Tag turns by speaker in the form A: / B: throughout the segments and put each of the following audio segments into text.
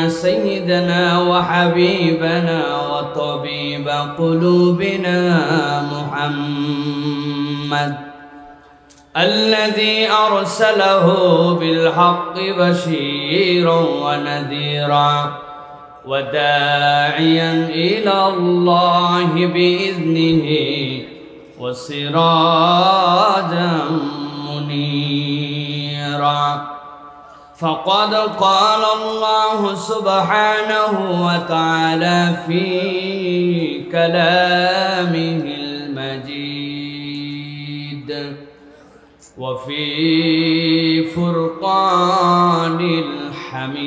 A: سيدنا وحبيبنا وطبيب قلوبنا محمد الذي أرسله بالحق بشيرا ونذيرا وداعيا إلى الله بإذنه وسراجا منيرا. فقد قال الله سبحانه وتعالى في كلامه المجيد وفي فرقان الحميد: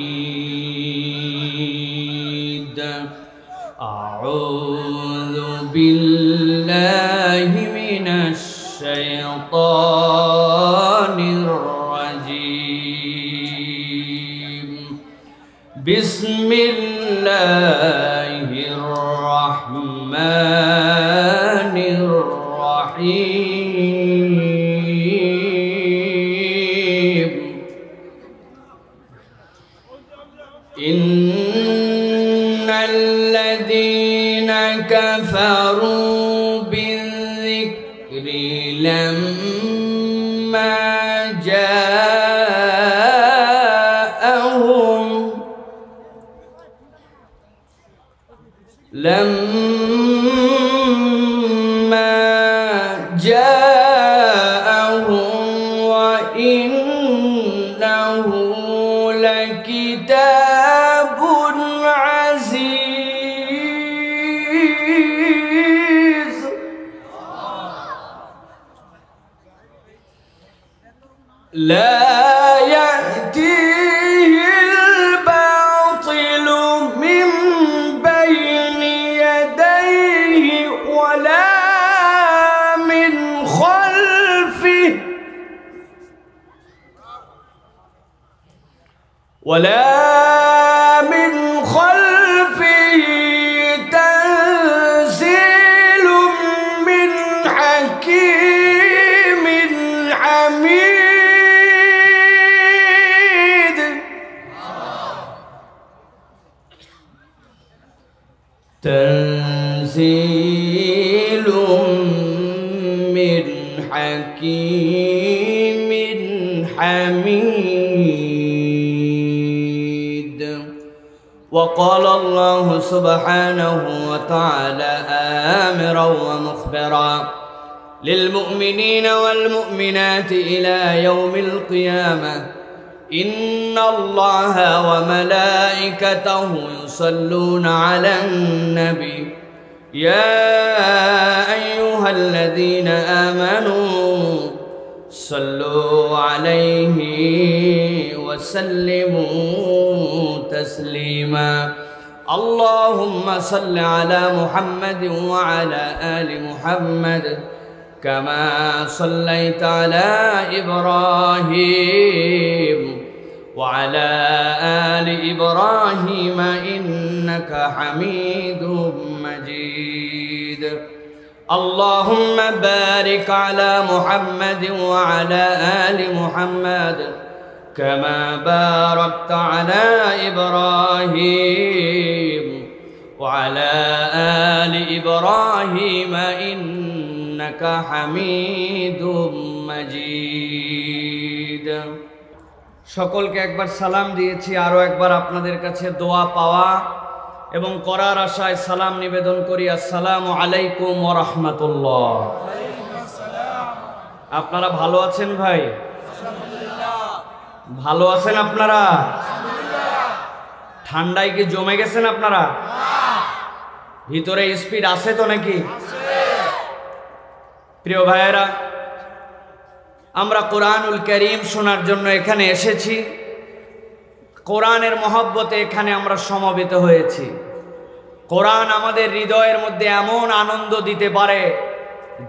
A: أعوذ بالله من الشيطان الرجيم. بسم الله الرحمن الرحيم. إن الذين كفروا بالذكر لما جاءهم وإنه لكتاب عزيز. لا يأتيه الباطل من بين يديه ولا من خلفه تنزيل من حكيم حميد. تنزيل من حكيم حميد. وقال الله سبحانه وتعالى آمرا ومخبرا للمؤمنين والمؤمنات إلى يوم القيامة: إن الله وملائكته يصلون على النبي يا أيها الذين آمنوا صلوا عليه وسلموا تسليما. اللهم صل على محمد وعلى آل محمد كما صليت على إبراهيم وعلى آل إبراهيم إنك حميد مجيد. اللهم بارك على محمد وعلى آل محمد كما باركت على إبراهيم وعلى آل إبراهيم إنك حميد مجيد. সকলকে একবার সালাম দিয়েছি, আরো একবার আপনাদের কাছে দোয়া পাওয়া এবং করার আশায় সালাম নিবেদন করি। আসসালামু আলাইকুম ওয়া রাহমাতুল্লাহ। আপনারা ভালো আছেন ভাই? ভালো আছেন আপনারা? ঠান্ডায় কি জমে গেছেন আপনারা? ভিতরে স্পিড আছে তো নাকি? প্রিয় ভাইয়েরা, আমরা কোরআনুল কারীম শোনার জন্য এখানে এসেছি। কোরআনের মহব্বতে এখানে আমরা সমবেত হয়েছি। কোরআন আমাদের হৃদয়ের মধ্যে এমন আনন্দ দিতে পারে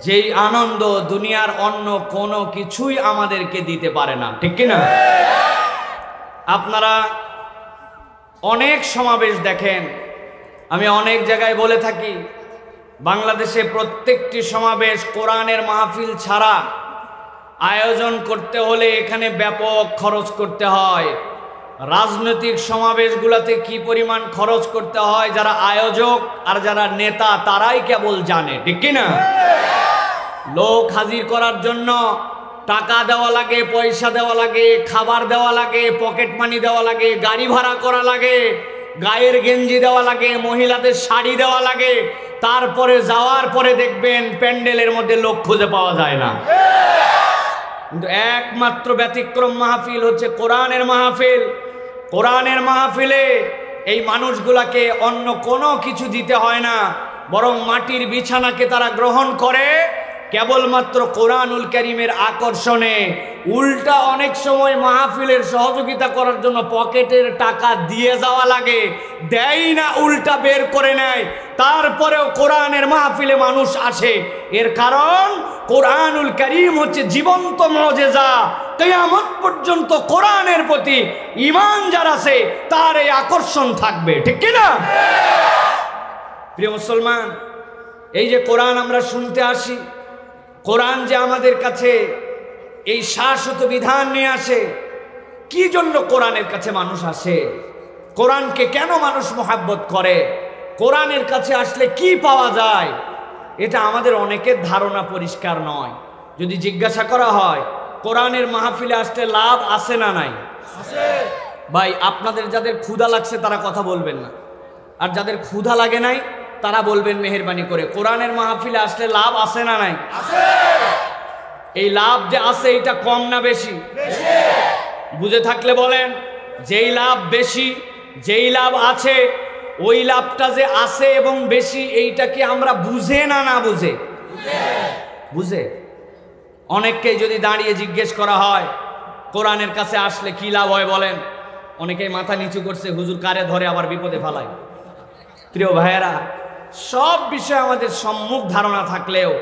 A: যেই আনন্দ দুনিয়ার অন্য কোনো কিছুই আমাদেরকে দিতে পারে না, ঠিক কি না? আপনারা অনেক সমাবেশ দেখেন, আমি অনেক জায়গায় বলে থাকি, বাংলাদেশে প্রত্যেকটি সমাবেশ কোরআনের মাহফিল ছাড়া আয়োজন করতে হলে এখানে ব্যাপক খরচ করতে হয়। রাজনৈতিক সমাবেশগুলোতে কি পরিমাণ খরচ করতে হয় যারা আয়োজক আর যারা নেতা তারাই কেবল জানে, ঠিক কি না? লোক হাজির করার জন্য টাকা দেওয়া লাগে, পয়সা দেওয়া লাগে, খাবার দেওয়া লাগে, পকেট মানি দেওয়া লাগে, গাড়ি ভাড়া করা লাগে, গায়ের গেঞ্জি দেওয়া লাগে, মহিলাদের শাড়ি দেওয়া লাগে। তারপরে যাওয়ার পরে দেখবেন প্যান্ডেলের মধ্যে লোক খুঁজে পাওয়া যায় না। কিন্তু একমাত্র ব্যতিক্রম মাহফিল হচ্ছে কোরআনের মাহফিল। কোরআনের মাহফিলে এই মানুষগুলাকে অন্য কোনো কিছু দিতে হয় না, বরং মাটির বিছানাকে তারা গ্রহণ করে কেবলমাত্র কোরআনুল কারীমের আকর্ষণে। উল্টা অনেক সময় মাহফিলের সহযোগিতা করার জন্য পকেটের টাকা দিয়ে যাওয়া লাগে, দেয় না, উল্টা বের করে নেয়। তারপরেও কোরআনের মাহফিলে মানুষ আসে। এর কারণ কোরআনুল কারীম হচ্ছে জীবন্ত মুজিজা। কিয়ামত পর্যন্ত কোরআনের প্রতি ঈমান যার আছে তার এই আকর্ষণ থাকবে, ঠিক কি না? প্রিয় মুসলমান, এই যে কোরআন আমরা শুনতে আসি, কোরআন যে আমাদের কাছে এই শাশ্বত বিধান নিয়ে আসে, কি জন্য কোরআনের কাছে মানুষ আসে? কোরআনকে কেন মানুষ মহব্বত করে? কোরআনের কাছে আসলে কি পাওয়া যায়? এটা আমাদের অনেকের ধারণা পরিষ্কার নয়। যদি জিজ্ঞাসা করা হয় কোরআনের মাহফিলে আসলে লাভ আছে না নাই? ভাই, আপনাদের যাদের ক্ষুধা লাগছে তারা কথা বলবেন না, আর যাদের ক্ষুধা লাগে নাই তারা বলবেন মেহেরবানি করে কোরআনের মাহফিলে আসলে লাভ আছে না নাই? এই লাভ যে আছে এটা কম না বেশি? বুঝে থাকলে বলেন, যেই লাভ বেশি, যেই লাভ আছে, ওই লাভটা যে আছে এবং বেশি, এইটা কি আমরা বুঝে না না বুঝে? বুঝে। অনেককেই যদি দাঁড়িয়ে জিজ্ঞেস করা হয় কোরআনের কাছে আসলে কি লাভ হয় বলেন, অনেকেই মাথা নিচু করছে, হুজুর কারে ধরে আবার বিপদে ফেলায়। প্রিয় ভাইয়েরা, সব বিষয়ে আমাদের সম্মুখ ধারণা থাকলেও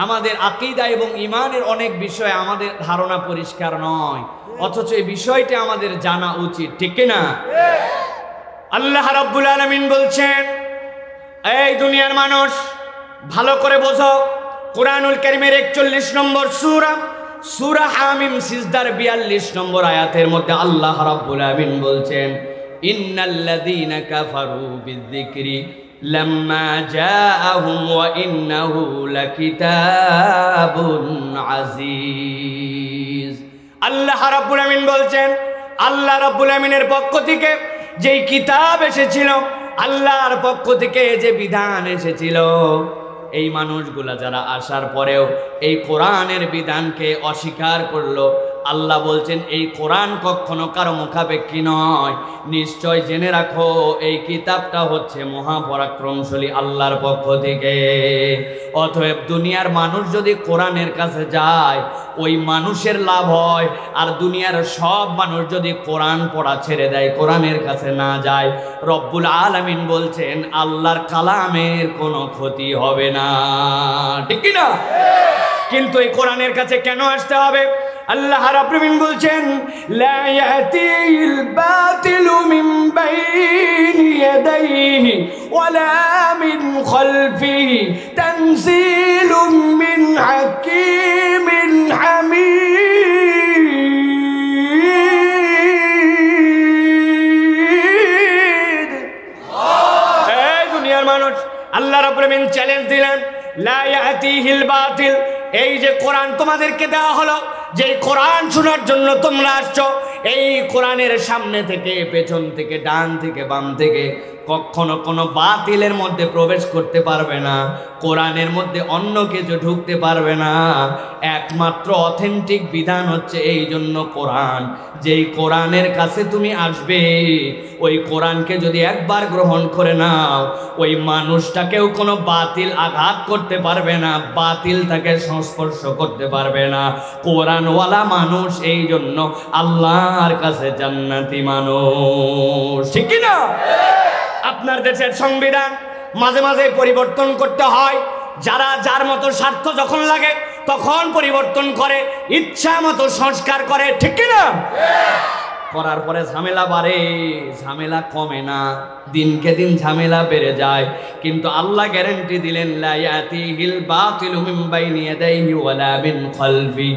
A: আমাদের আকীদা এবং ঈমানের অনেক বিষয়ে আমাদের ধারণা পরিষ্কার নয়, অথচ এই বিষয়টি আমাদের জানা উচিত, ঠিক কিনা? আল্লাহ রাব্বুল আলামিন বলছেন, এই দুনিয়ার মানুষ ভালো করে বোঝো, কোরআনুল কারীমের 41 নম্বর সূরা, সূরা হামিম সিজদার 42 নম্বর আয়াতের মধ্যে আল্লাহ রাব্বুল আলামিন বলছেন, ইন্নাল্লাযীনা কাফারু বিযিকরি লাম্মা জাআহুম ওয়া ইন্নাহু লাকিতাবুন আজিজ। আল্লাহ রাব্বুল আলামিন বলছেন, আল্লাহ রাব্বুল আলামিনের পক্ষ থেকে যেই কিতাব এসেছিল, আল্লাহর পক্ষ থেকে যে বিধান এসেছিল, এই মানুষগুলা যারা আসার পরেও এই কোরআনের বিধানকে অস্বীকার করলো, আল্লাহ বলছেন এই কোরআন কখনো কারো মুখাপেক্ষী নয়। নিশ্চয় জেনে রাখো এই কিতাবটা হচ্ছে মহাপরাক্রমশালী আল্লাহর পক্ষ থেকে। অতএব দুনিয়ার মানুষ যদি কোরআনের কাছে যায় ওই মানুষের লাভ হয়, আর দুনিয়ার সব মানুষ যদি কোরআন পড়া ছেড়ে দেয়, কোরআনের কাছে না যায়, রব্বুল আলামিন বলছেন আল্লাহর কালামের কোনো ক্ষতি হবে না, ঠিক কি না? কিন্তু এই কোরআনের কাছে কেন আসতে হবে? আল্লাহ রাব্বুল আলামিন বলছেন, লা ইয়াতিল বাতিলু মিন বাইনি ইয়াদাইহি ওয়ালা মিন খালফিহি তানজিলুম মিন হাকীমিন হামিদ। এই দুনিয়ার মানুষ, আল্লাহ রাব্বুল আলামিন চ্যালেঞ্জ দিলেন, লা ইয়াতিহিল বাতিল, এই যে কোরআন তোমাদেরকে দেওয়া হলো, যে কোরআন শোনার জন্য তোমরা আসছো, এই কোরআনের সামনে থেকে, পেছন থেকে, ডান থেকে, বাম থেকে কখনো কোনো বাতিলের মধ্যে প্রবেশ করতে পারবে না, কোরআনের মধ্যে অন্য কিছু ঢুকতে পারবে না। একমাত্র অথেন্টিক বিধান হচ্ছে এই জন্য কোরআন। যেই কোরআনের কাছে তুমি আসবে, ওই কোরআনকে যদি একবার গ্রহণ করে নাও, ওই মানুষটাকেও কোনো বাতিল আঘাত করতে পারবে না, বাতিল তাকে সংস্পর্শ করতে পারবে না। কোরআনওয়ালা মানুষ এই জন্য আল্লাহর কাছে জান্নাতি মানুষ, ঠিক কি না? আপনার দেশের সংবিধান মাঝে মাঝে পরিবর্তন করতে হয়, যারা যার মতো স্বার্থ যখন লাগে তখন পরিবর্তন করে, ইচ্ছা মতো সংস্কার করে, ঠিক কি না? করার পরে ঝামেলা বাড়ে, ঝামেলা কমে না। দিনকে দিন ঝামেলা বেড়ে যায়। কিন্তু আল্লাহ গ্যারান্টি দিলেন লা ইয়াতিহিল বাতিলু মিন বাইনি ইয়াদাইহি ওয়ালা মিন খালফি,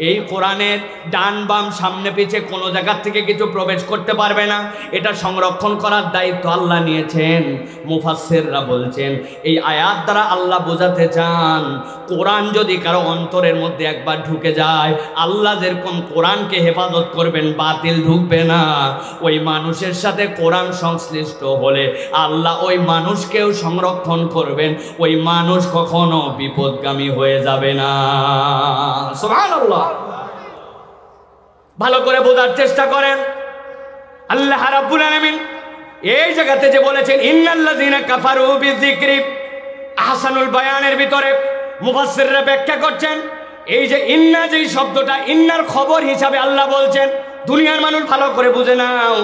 A: এই কোরআনের ডান বাম সামনে পিছে কোনো জায়গা থেকে কিছু প্রবেশ করতে পারবে না। এটা সংরক্ষণ করার দায়িত্ব আল্লাহ নিয়েছেন। মুফাসসিররা বলছেন এই আয়াত দ্বারা আল্লাহ বোঝাতে চান কোরআন যদি কারো অন্তরের মধ্যে একবার ঢুকে যায়, আল্লাহ যেরকম কোরআনকে হেফাজত করবেন, বাতিল ঢুকবে না। ওই মানুষের সাথে কোরআন সংশ্লিষ্ট হলে আল্লাহ ওই মানুষকেও সংরক্ষণ করবেন, ওই মানুষ কখনো বিপদগামী হয়ে যাবে না। সুবহানাল্লাহ। ভালো করে বোঝার চেষ্টা করেন। আল্লাহ রাব্বুল আলামিন এই জায়গাতে যে বলেছেন ইন্নাল্লাযীনা কাফারু বিযিকরি, আহসানুল বায়ানের ভিতরে মুফাসসিররা ব্যাখ্যা করছেন এই যে ইন্না যেই শব্দটা, ইন্নার খবর হিসাবে আল্লাহ বলছেন দুনিয়ার মানুষ ভালো করে বুঝে নাও,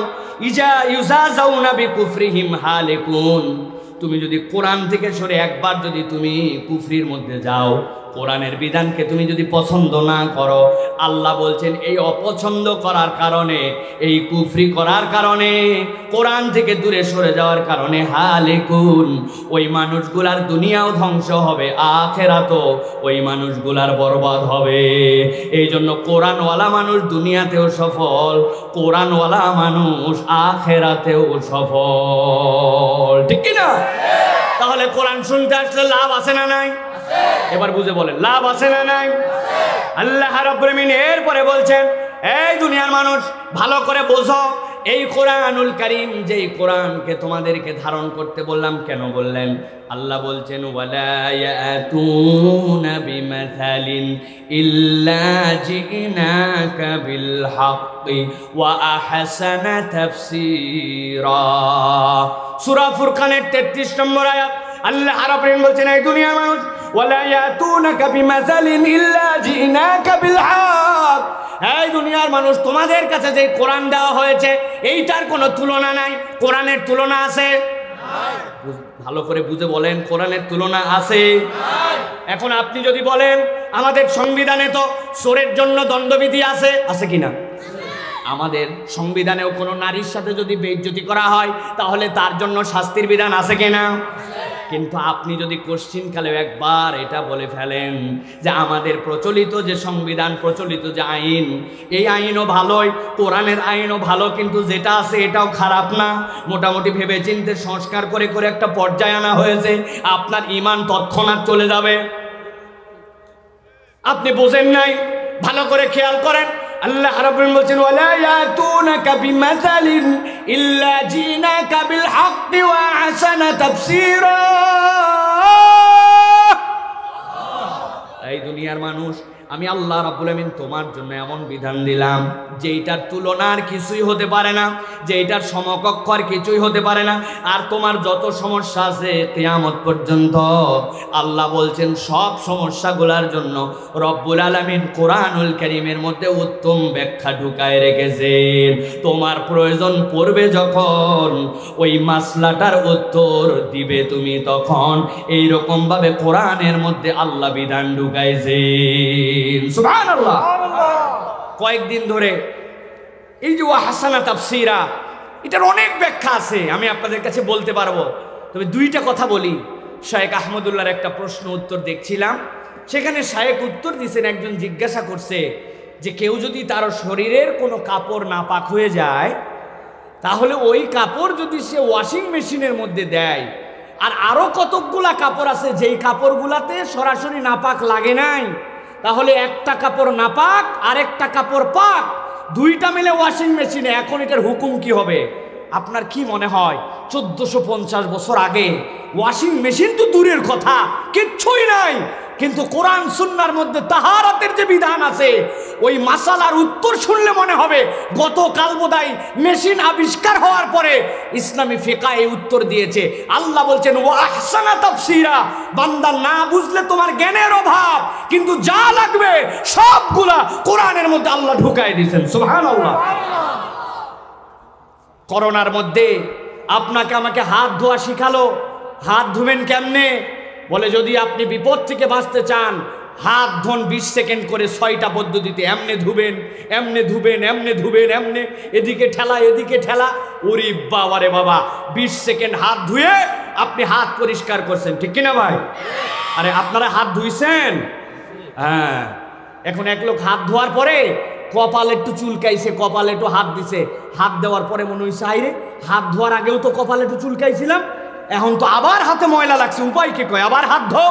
A: ইজা ইউজাজাউনা বিকুফরিহিম হালিকুন, তুমি যদি কোরআন থেকে সরে একবার যদি তুমি কুফরির মধ্যে যাও, কোরআনের বিধানকে তুমি যদি পছন্দ না করো, আল্লাহ বলছেন এই অপছন্দ করার কারণে, এই কুফরি করার কারণে, কোরআন থেকে দূরে সরে যাওয়ার কারণে হালিকুন, ওই মানুষগুলার দুনিয়াও ধ্বংস হবে, আখিরাতও ওই মানুষগুলার বরবাদ হবে। এই জন্য কোরআনওয়ালা মানুষ দুনিয়াতেও সফল, কোরআনওয়ালা মানুষ আখিরাতেও সফল, ঠিক কি না? তাহলে কোরআন শুনতে আসলে লাভ আছে না নাই? এবার বুঝে বলেন লাভ আছে না নাই? আল্লাহ রাব্বুল আলামিন এরপরে বলছেন এই দুনিয়ার মানুষ ভালো করে বোঝো, এই কোরআনুল কারীম, যেই কোরআনকে তোমাদেরকে ধারণ করতে বললাম, কেন বললেন? আল্লাহ বলছেন ওয়ালা ইয়াতুনা বিমাসালিন ইল্লা জিনাকা বিল হাক্কি ওয়া আহসানা তাফসীরা। সূরা ফুরকানের 33 নম্বর আয়াত। আল্লাহ রাব্বুল আলামিন বলছেন এই দুনিয়ার মানুষ ওয়ালা ইয়াতুনাকা বিমাসালিন ইল্লা জিনাকা বিল হক, এই দুনিয়ার মানুষ তোমাদের কাছে যে কোরআন দেওয়া হয়েছে এইটার কোনো তুলনা নাই। কোরআনের তুলনা আছে? ভালো করে বুঝে বলেন কোরআনের তুলনা আছে? এখন আপনি যদি বলেন আমাদের সংবিধানে তো চোরের জন্য দণ্ডবিধি আছে, আছে কিনা? আমাদের সংবিধানেও কোনো নারীর সাথে যদি বেইজ্জতি করা হয় তাহলে তার জন্য শাস্তির বিধান আছে কিনা? কিন্তু আপনি যদি কোশ্চিনকালেও একবার এটা বলে ফেলেন যে আমাদের প্রচলিত যে সংবিধান, প্রচলিত যে আইন, এই আইনও ভালোই, কোরআনের আইনও ভালো, কিন্তু যেটা আছে এটাও খারাপ না, মোটামুটি ভেবে চিন্তে সংস্কার করে করে একটা পর্যায়ে আনা হয়েছে, আপনার ঈমান তৎক্ষণাৎ চলে যাবে। আপনি বোঝেন নাই, ভালো করে খেয়াল করেন। আল্লাহ রাব্বুল আলামিন বলেন ওয়ালা ইয়াতুনাকা বিমাসালিন ইল্লা জিনাকা বিল হাক্কি ওয়া আহসানা তাফসীরা। এই দুনিয়ার মানুষ, আমি আল্লাহ রাব্বুল আলামিন তোমার জন্য এমন বিধান দিলাম যেইটার তুলনার কিছুই হতে পারে না, যেইটার সমকক্ষ আর কিছুই হতে পারে না। আর তোমার যত সমস্যা আছে কিয়ামত পর্যন্ত, আল্লাহ বলছেন সব সমস্যাগুলোর জন্য রব্বুল আলামিন কোরআনুল কারীমের মধ্যে উত্তম ব্যাখ্যা ঢুকায় রেখেছেন। তোমার প্রয়োজন পড়বে যখন ওই মাসলাটার উত্তর দিবে তুমি, তখন এইরকম ভাবে কোরআনের মধ্যে আল্লাহ বিধান ঢুকাইছেন। সুবহানাল্লাহ। কয়েকদিন ধরে এই যে ওয়াহসানা তাফসীরা, এটার অনেক ব্যাখ্যা আছে, আমি আপনাদের কাছে বলতে পারবো, তবে দুইটা কথা বলি। শায়েখ আহমদুল্লাহর একটা প্রশ্ন উত্তর দেখছিলাম, সেখানে শায়েখ উত্তর দিয়েছেন, একজন জিজ্ঞাসা করছে যে কেউ যদি তার শরীরের কোনো কাপড় নাপাক হয়ে যায়, তাহলে ওই কাপড় যদি সে ওয়াশিং মেশিনের মধ্যে দেয়, আর আরো কতকগুলা কাপড় আছে যেই কাপড়গুলাতে সরাসরি নাপাক লাগে নাই, তাহলে একটা কাপড় নাপাক আর একটা কাপড় পাক, দুইটা মিলে ওয়াশিং মেশিনে, এখন এটার হুকুম কি হবে? আপনার কি মনে হয় 1450 বছর আগে ওয়াশিং মেশিন তো দূরের কথা, কিচ্ছুই নাই, কিন্তু কোরআন সুন্নাহর মধ্যে তাহারাতের যে বিধান আছে, ওই মাসালার উত্তর শুনলে মনে হবে গতকাল বোধহয় মেশিন আবিষ্কার হওয়ার পরে ইসলামী ফিকহ এই উত্তর দিয়েছে। আল্লাহ বলছেন ওয়া আহসানা তাফসীরা, বান্দা না বুঝলে তোমার জ্ঞানের অভাব, কিন্তু যা লাগবে সবগুলা কোরআনের মধ্যে আল্লাহ ঢুকায় দিয়েছেন। সুবহানাল্লাহ। করোনার মধ্যে আপনাকে আমাকে হাত ধোয়া শিখালো, হাত ধুবেন কেমনে? বলে যদি আপনি বিপদ থেকে বাঁচতে চান হাত ধোন 20 সেকেন্ড করে 6টা পদ্ধতিতে, এমনে ধুবেন, এমনে ধুবেন, এমনে ধুবেন, এমনে এদিকে ঠেলা, এদিকে ঠেলা। ওরে বাবা রে বাবা, 20 সেকেন্ড হাত ধুয়ে আপনি হাত পরিষ্কার করছেন, ঠিক কিনা ভাই? আরে আপনারা হাত ধুইছেন? হ্যাঁ। এখন এক লোক হাত ধোয়ার পরে কপাল একটু চুলকাইছে, কপালে একটু হাত দিছে, হাত দেওয়ার পরে মনে হয়েছে আইরে হাত ধোয়ার আগেও তো কপালে একটু চুলকাইছিলাম, এখন তো আবার হাতে ময়লা লাগছে, উপায় কি? কয় আবার হাত ধো।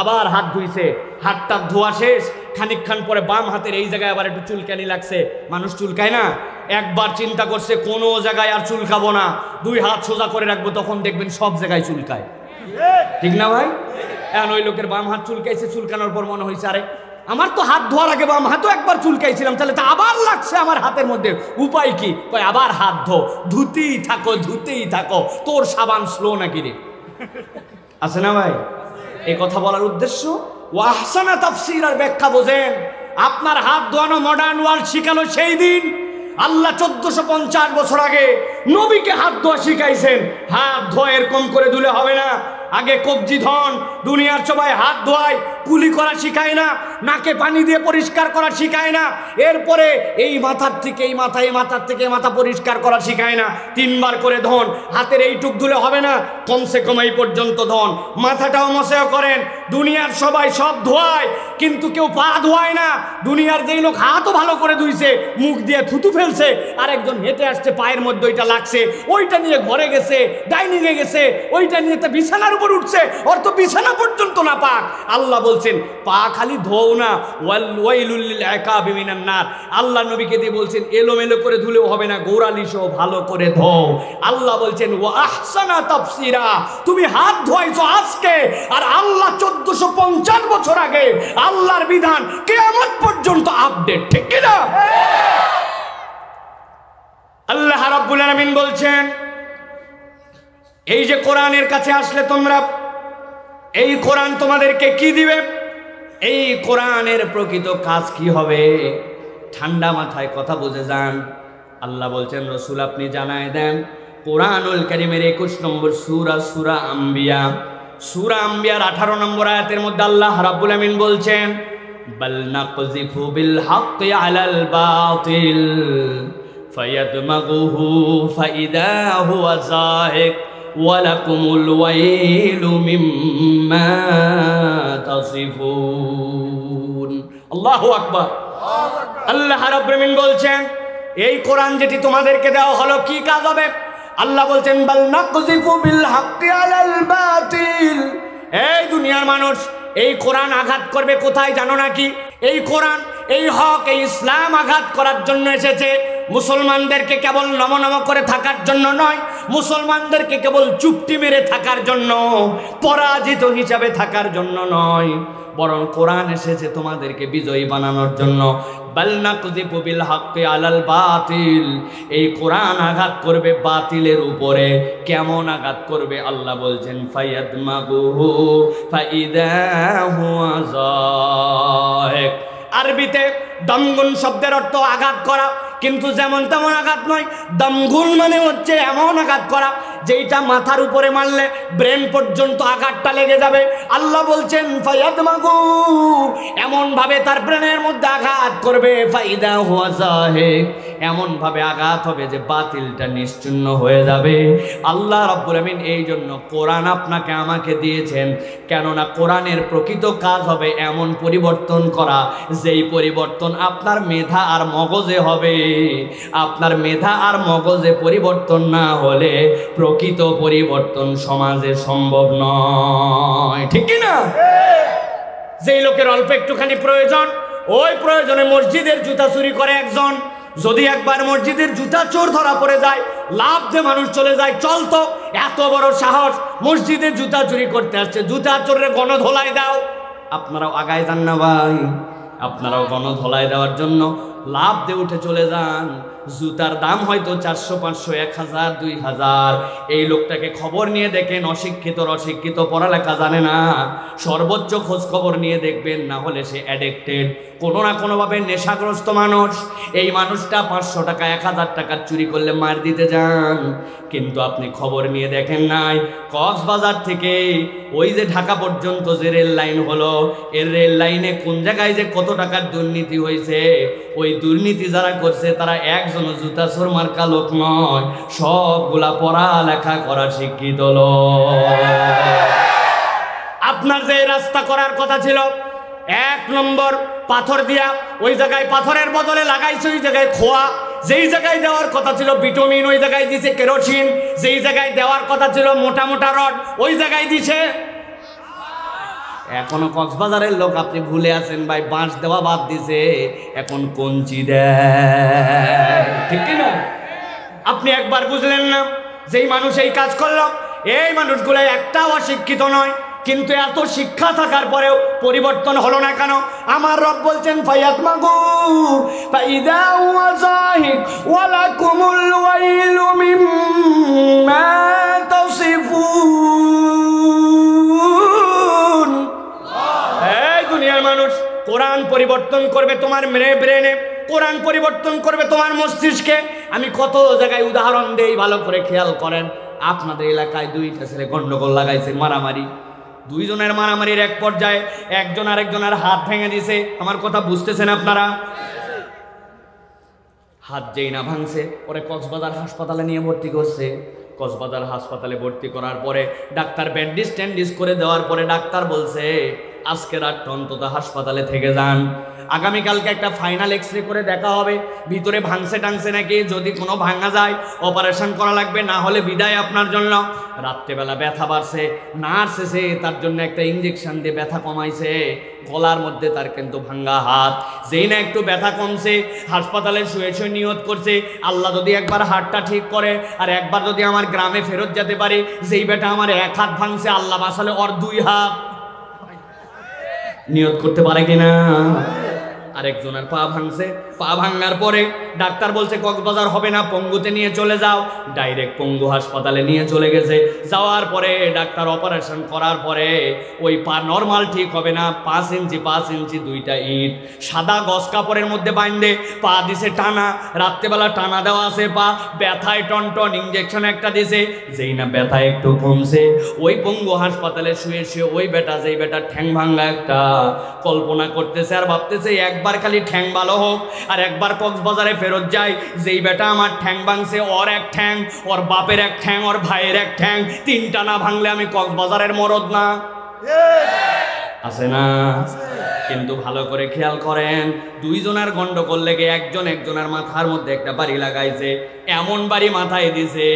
A: আবার হাত ধুইছে, হাতটা ধোয়া শেষ, খানিকক্ষণ পরে বাম হাতের এই জায়গায় আবার একটু চুলকানি লাগছে। মানুষ চুলকায় না? একবার চিন্তা করছে কোনো জায়গায় আর চুলকাবো না, 2 হাত সোজা করে রাখবো, তখন দেখবেন সব জায়গায় চুলকায়, ঠিক না ভাই? এখন ওই লোকের বাম হাত চুলকাইছে, চুলকানোর পর মনে হয়েছে আরে আমার তো হাত ধোয়ার আগে বাম হাতও একবার চুলকাইছিলাম, তাহলে তো আবার লাগছে আমার হাতের মধ্যে, উপায় কি? কয় আবার হাত ধো, ধুতেই থাকো, ধুতেই থাকো, তোর সাবান স্লো নাকি রে? আছে না ভাই? এই কথা বলার উদ্দেশ্য ওয়াহসানা তাফসীর আর ব্যাখ্যা বোঝেন। আপনার হাত ধোয়ানো মডার্ন ওয়ার্ল্ড শিখালো সেই দিন। আল্লাহ 1450 বছর আগে নবীকে হাত ধোয়া শিখাইছেন। হাত ধোয়া এরকম করে ধুলে হবে না, আগে কবজি ধন। দুনিয়ার সবাই হাত ধোয়ায়, কুলি করা শিখায় না, নাকে পানি দিয়ে পরিষ্কার করা শিখায় না, এরপরে এই মাথার থেকে এই মাথা, এই মাথার থেকে এই মাথা পরিষ্কার করা শিখায় না। 3 বার করে ধন, হাতের এইটুক ধুলে হবে না, কমসে কম এই পর্যন্ত ধন। মাথাটাও মশাও করেন। দুনিয়ার সবাই সব ধোয়ায়, কিন্তু কেউ পা ধোয়ায় না। দুনিয়ার যেই লোক হাতও ভালো করে ধুইছে, মুখ দিয়ে থুতু ফেলছে, আরেকজন হেঁটে আসছে, পায়ের মধ্যে ওইটা লাগছে, ওইটা নিয়ে ঘরে গেছে, ডাইনিংয়ে গেছে, ওইটা নিয়ে তো বিছানার উপর উঠছে, ওর তো বিছানা পর্যন্ত না পাক। আল্লাহ বলছেন পা খালি ধোও না, ওয়াইলুল লিল আকাবি মিনান নার। আল্লাহ নবীকে দিয়ে বলছেন এলোমেলো করে ধুলেও হবে না, গৌরালিশও ভালো করে ধোও। আল্লাহ বলছেন ওয়া আহসানা তাফসীরা, তুমি হাত ধোয়াইছো আজকে, আর আল্লাহ 1450 বছর আগে আল্লাহর বিধান কিয়ামত পর্যন্ত আপডেট, ঠিক কি না? আল্লাহ রাব্বুল আলামিন বলছেন এই যে কোরআনের কাছে আসলে তোমরা, এই কোরআন তোমাদেরকে কি দিবে? এই কোরআনের প্রকৃত কাজ কি হবে? ঠান্ডা মাথায় কথা বুঝে যান। আল্লাহ বলছেন রসুল আপনি জানায় দেন। কোরআনুল কারীমের 21 নম্বর সূরা, সূরা আম্বিয়া, সূরা আম্বিয়ার 18 নম্বর আয়াতের মধ্যে আল্লাহ রাব্বুল আমিন বলছেন বাল নাকযিফু বিল হাক্কি আলাল বাতিল ফায়াদমাগুহু ফাইদা হুয়া যাহিক ওয়ালাকুমুল ওয়াইলু মিম্মা তাসিফুন। আল্লাহু আকবার। আল্লাহ রাব্বুল আমিন বলছেন এই কোরআন যেটি তোমাদেরকে দেওয়া হলো কি কাজ হবে? আল্লাহ বলছেন বাল নাকযিফু বিল হাক্কি আলাল বাতিল। এই দুনিয়ার মানুষ, এই কোরআন আঘাত করবে কোথায় জানো নাকি? এই কোরআন, এই হক, এই ইসলাম আঘাত করার জন্য এসেছে। মুসলমানদেরকে কেবল নমনম করে থাকার জন্য নয়, মুসলমানদেরকে কেবল চুপটি মেরে থাকার জন্য, পরাজিত হিসাবে থাকার জন্য নয়, বরং কোরআন এসেছে তোমাদেরকে বিজয়ী বানানোর জন্য। বাল নাকযিফু বিল হাক্কি আলাল বাতিল, এই কোরআন আঘাত করবে বাতিলের উপরে। কেমন আঘাত করবে? আল্লাহ বলছেন ফায়াদমাগুহু ফাইদা হুয়া যাহিক। আরবিতে দমগুন শব্দের অর্থ আঘাত করা, কিন্তু যেমন তেমন আঘাত নয়। দমগুন মানে হচ্ছে এমন আঘাত করা যেটা মাথার উপরে মারলে ব্রেন পর্যন্ত আঘাতটা লেগে যাবে। আল্লাহ বলছেন ফায়াদমাগু, এমন ভাবে তার ব্রেনের মধ্যে আঘাত করবে, ফাইদা হুয়া যাহিক, এমন ভাবে আঘাত হবে যে বাতিলটা নিশ্চিহ্ন হয়ে যাবে। আল্লাহ রাব্বুল আমিন এই জন্য কোরআন আপনাকে আমাকে দিয়েছেন, কেননা কোরআনের প্রকৃত কাজ হবে এমন পরিবর্তন করা, যেই পরিবর্তন আপনার মেধা আর মগজে হবে। আপনার মেধা আর মগজে পরিবর্তন না হলে প্রকৃত পরিবর্তন সমাজে সম্ভব নয়, ঠিক কি না? যেই লোকের অল্প একটুখানি প্রয়োজন, ওই প্রয়োজনে মসজিদের জুতা চুরি করে একজন, যদি একবার মসজিদের জুতা চোর ধরা পড়ে যায়, লাভ দিয়ে মানুষ চলে যায়। চলতো এত বড় সাহস, মসজিদের জুতা চুরি করতে আসছে, জুতা চোরের গণধোলাই দাও। আপনারাও আগায় যান না ভাই, আপনারাও গণধোলাই দেওয়ার জন্য লাভ দিয়ে উঠে চলে যান। জুতার দাম হয়তো 400, 500, 1000, 2000। এই লোকটাকে খবর নিয়ে দেখেন, অশিক্ষিত, পড়ালেখা জানে না, সর্বোচ্চ খোঁজ খবর নিয়ে দেখবেন, না হলে সে অ্যাডিক্টেড, কোনো না কোনোভাবে নেশাগ্রস্ত মানুষ। এই মানুষটা 500 টাকা, 1000 টাকা চুরি করলে মার দিতে যান, কিন্তু আপনি খবর নিয়ে দেখেন নাই কক্সবাজার থেকে ওই যে ঢাকা পর্যন্ত যে রেল লাইন হলো, এর রেল লাইনে কোন জায়গায় যে কত টাকার দুর্নীতি হয়েছে। ওই দুর্নীতি যারা করছে তারা একজনও জুতা চোর মার্কা লোক নয়, সবগুলা পড়ালেখা করা শিক্ষিত লোক। আপনার যে রাস্তা করার কথা ছিল, 1 নম্বর পাথর দিয়া, ওই জায়গায় পাথরের বদলে লাগাইছে ওই জায়গায় খোয়া। যেই জায়গায় দেওয়ার কথা ছিল ভিটামিন, ওই জায়গায় দিছে কেরোসিন। যেই জায়গায় দেওয়ার কথা ছিল মোটা মোটা রড, ওই জায়গায় দিছে। এখনো কক্সবাজারের লোক আপনি ভুলে আছেন ভাই, বাঁশ দেওয়া বাদ দিছে, এখন কঞ্চি দেয়, ঠিক না? আপনি একবার বুঝলেন না? যেই মানুষ এই কাজ করলো, এই মানুষগুলো একটাও অশিক্ষিত নয়, কিন্তু এত শিক্ষা থাকার পরেও পরিবর্তন হলো না কেন? আমার রব বলছেন ফায়াতমাগু ফাইদা হুয়া যাহিক ওয়ালাকুমুল ওয়াইলু মিম্মা তাসিফুন। এই দুনিয়ার মানুষ, কোরআন পরিবর্তন করবে তোমার ব্রেনে, কোরআন পরিবর্তন করবে তোমার মস্তিষ্কে। আমি কত জায়গায় উদাহরণ দেই, ভালো করে খেয়াল করেন। আপনাদের এলাকায় 2টা ছেলে গন্ডগোল লাগাইছে, মারামারি। 2 জনের মারামারির এক পর্যায়ে একজন আরেকজনের হাত ভেঙে দিছে। আমার কথা বুঝতেছেন আপনারা? হাত যেই না ভাঙছে, ওরে কক্সবাজার হাসপাতালে নিয়ে ভর্তি করছে। কক্সবাজার হাসপাতালে ভর্তি করার পরে ডাক্তার ব্যান্ডেজ ট্যান্ডেজ করে দেওয়ার পরে ডাক্তার বলছে আজকে রাতটা অন্তত হাসপাতালে থেকে যান, আগামীকালকে একটা ফাইনাল এক্সরে করে দেখা হবে ভিতরে ভাঙছে টাংছে নাকি। যদি কোনো ভাঙা যায় অপারেশন করা লাগবে, না হলে বিদায় আপনার জন্য। রাত্রেবেলা ব্যথা বাড়ছে, নার্স এসে তার জন্য একটা ইঞ্জেকশন দিয়ে ব্যথা কমাইছে। গলার মধ্যে তার কিন্তু ভাঙ্গা হাত। যেই না একটু ব্যথা কমছে, হাসপাতালে শুয়ে শুয়ে নিয়ত করছে, আল্লাহ যদি একবার হাতটা ঠিক করে আর একবার যদি আমার গ্রামে ফেরত যেতে পারি, যেই বেটা আমার 1 হাত ভাঙছে আল্লাহ বাঁচালে ওর 2 হাত। নিয়ত করতে পারে কিনা? আরেকজনের পা ভাঙছে, পা ভাঙার পরে ডাক্তার বলছে কক্সবাজার হবে না, পঙ্গুতে নিয়ে চলে যাও। ডাইরেক্ট পঙ্গু হাসপাতালে নিয়ে চলে গেছে। যাওয়ার পরে ডাক্তার অপারেশন করার পরে ওই পা নর্মাল ঠিক হবে না, 5 ইঞ্চি 5 ইঞ্চি 2টা ইট সাদা গস কাপড়ের মধ্যে বাঁধে পা দিছে টানা। রাত্রেবেলা টানা দেওয়া আছে, পা ব্যথায় টনটন, ইঞ্জেকশন একটা দিছে। যেই না ব্যথা একটু কমছে, ওই পঙ্গু হাসপাতালে শুয়ে শুয়ে ওই বেটা, যেই বেটা ঠ্যাং ভাঙ্গা একটা, কল্পনা করতেছে আর ভাবতেছে একবার খালি ঠ্যাং ভালো হোক আর একবার কক্সবাজারে ফেরত যাই। যেই বেটা আমার ঠ্যাং ভাঙছে, ওর 1 ঠ্যাং, ওর বাপের 1 ঠ্যাং, ওর ভাইয়ের 1 ঠ্যাং, 3টা না ভাঙলে আমি কক্সবাজারের মরদ না। আছে না? কিন্তু ভালো করে খেয়াল করেন, 2 জনের গন্ডগোল লেগে একজন একজনের মাথার মধ্যে একটা বাড়ি লাগাইছে। এমন বাড়ি মাথায় দিছে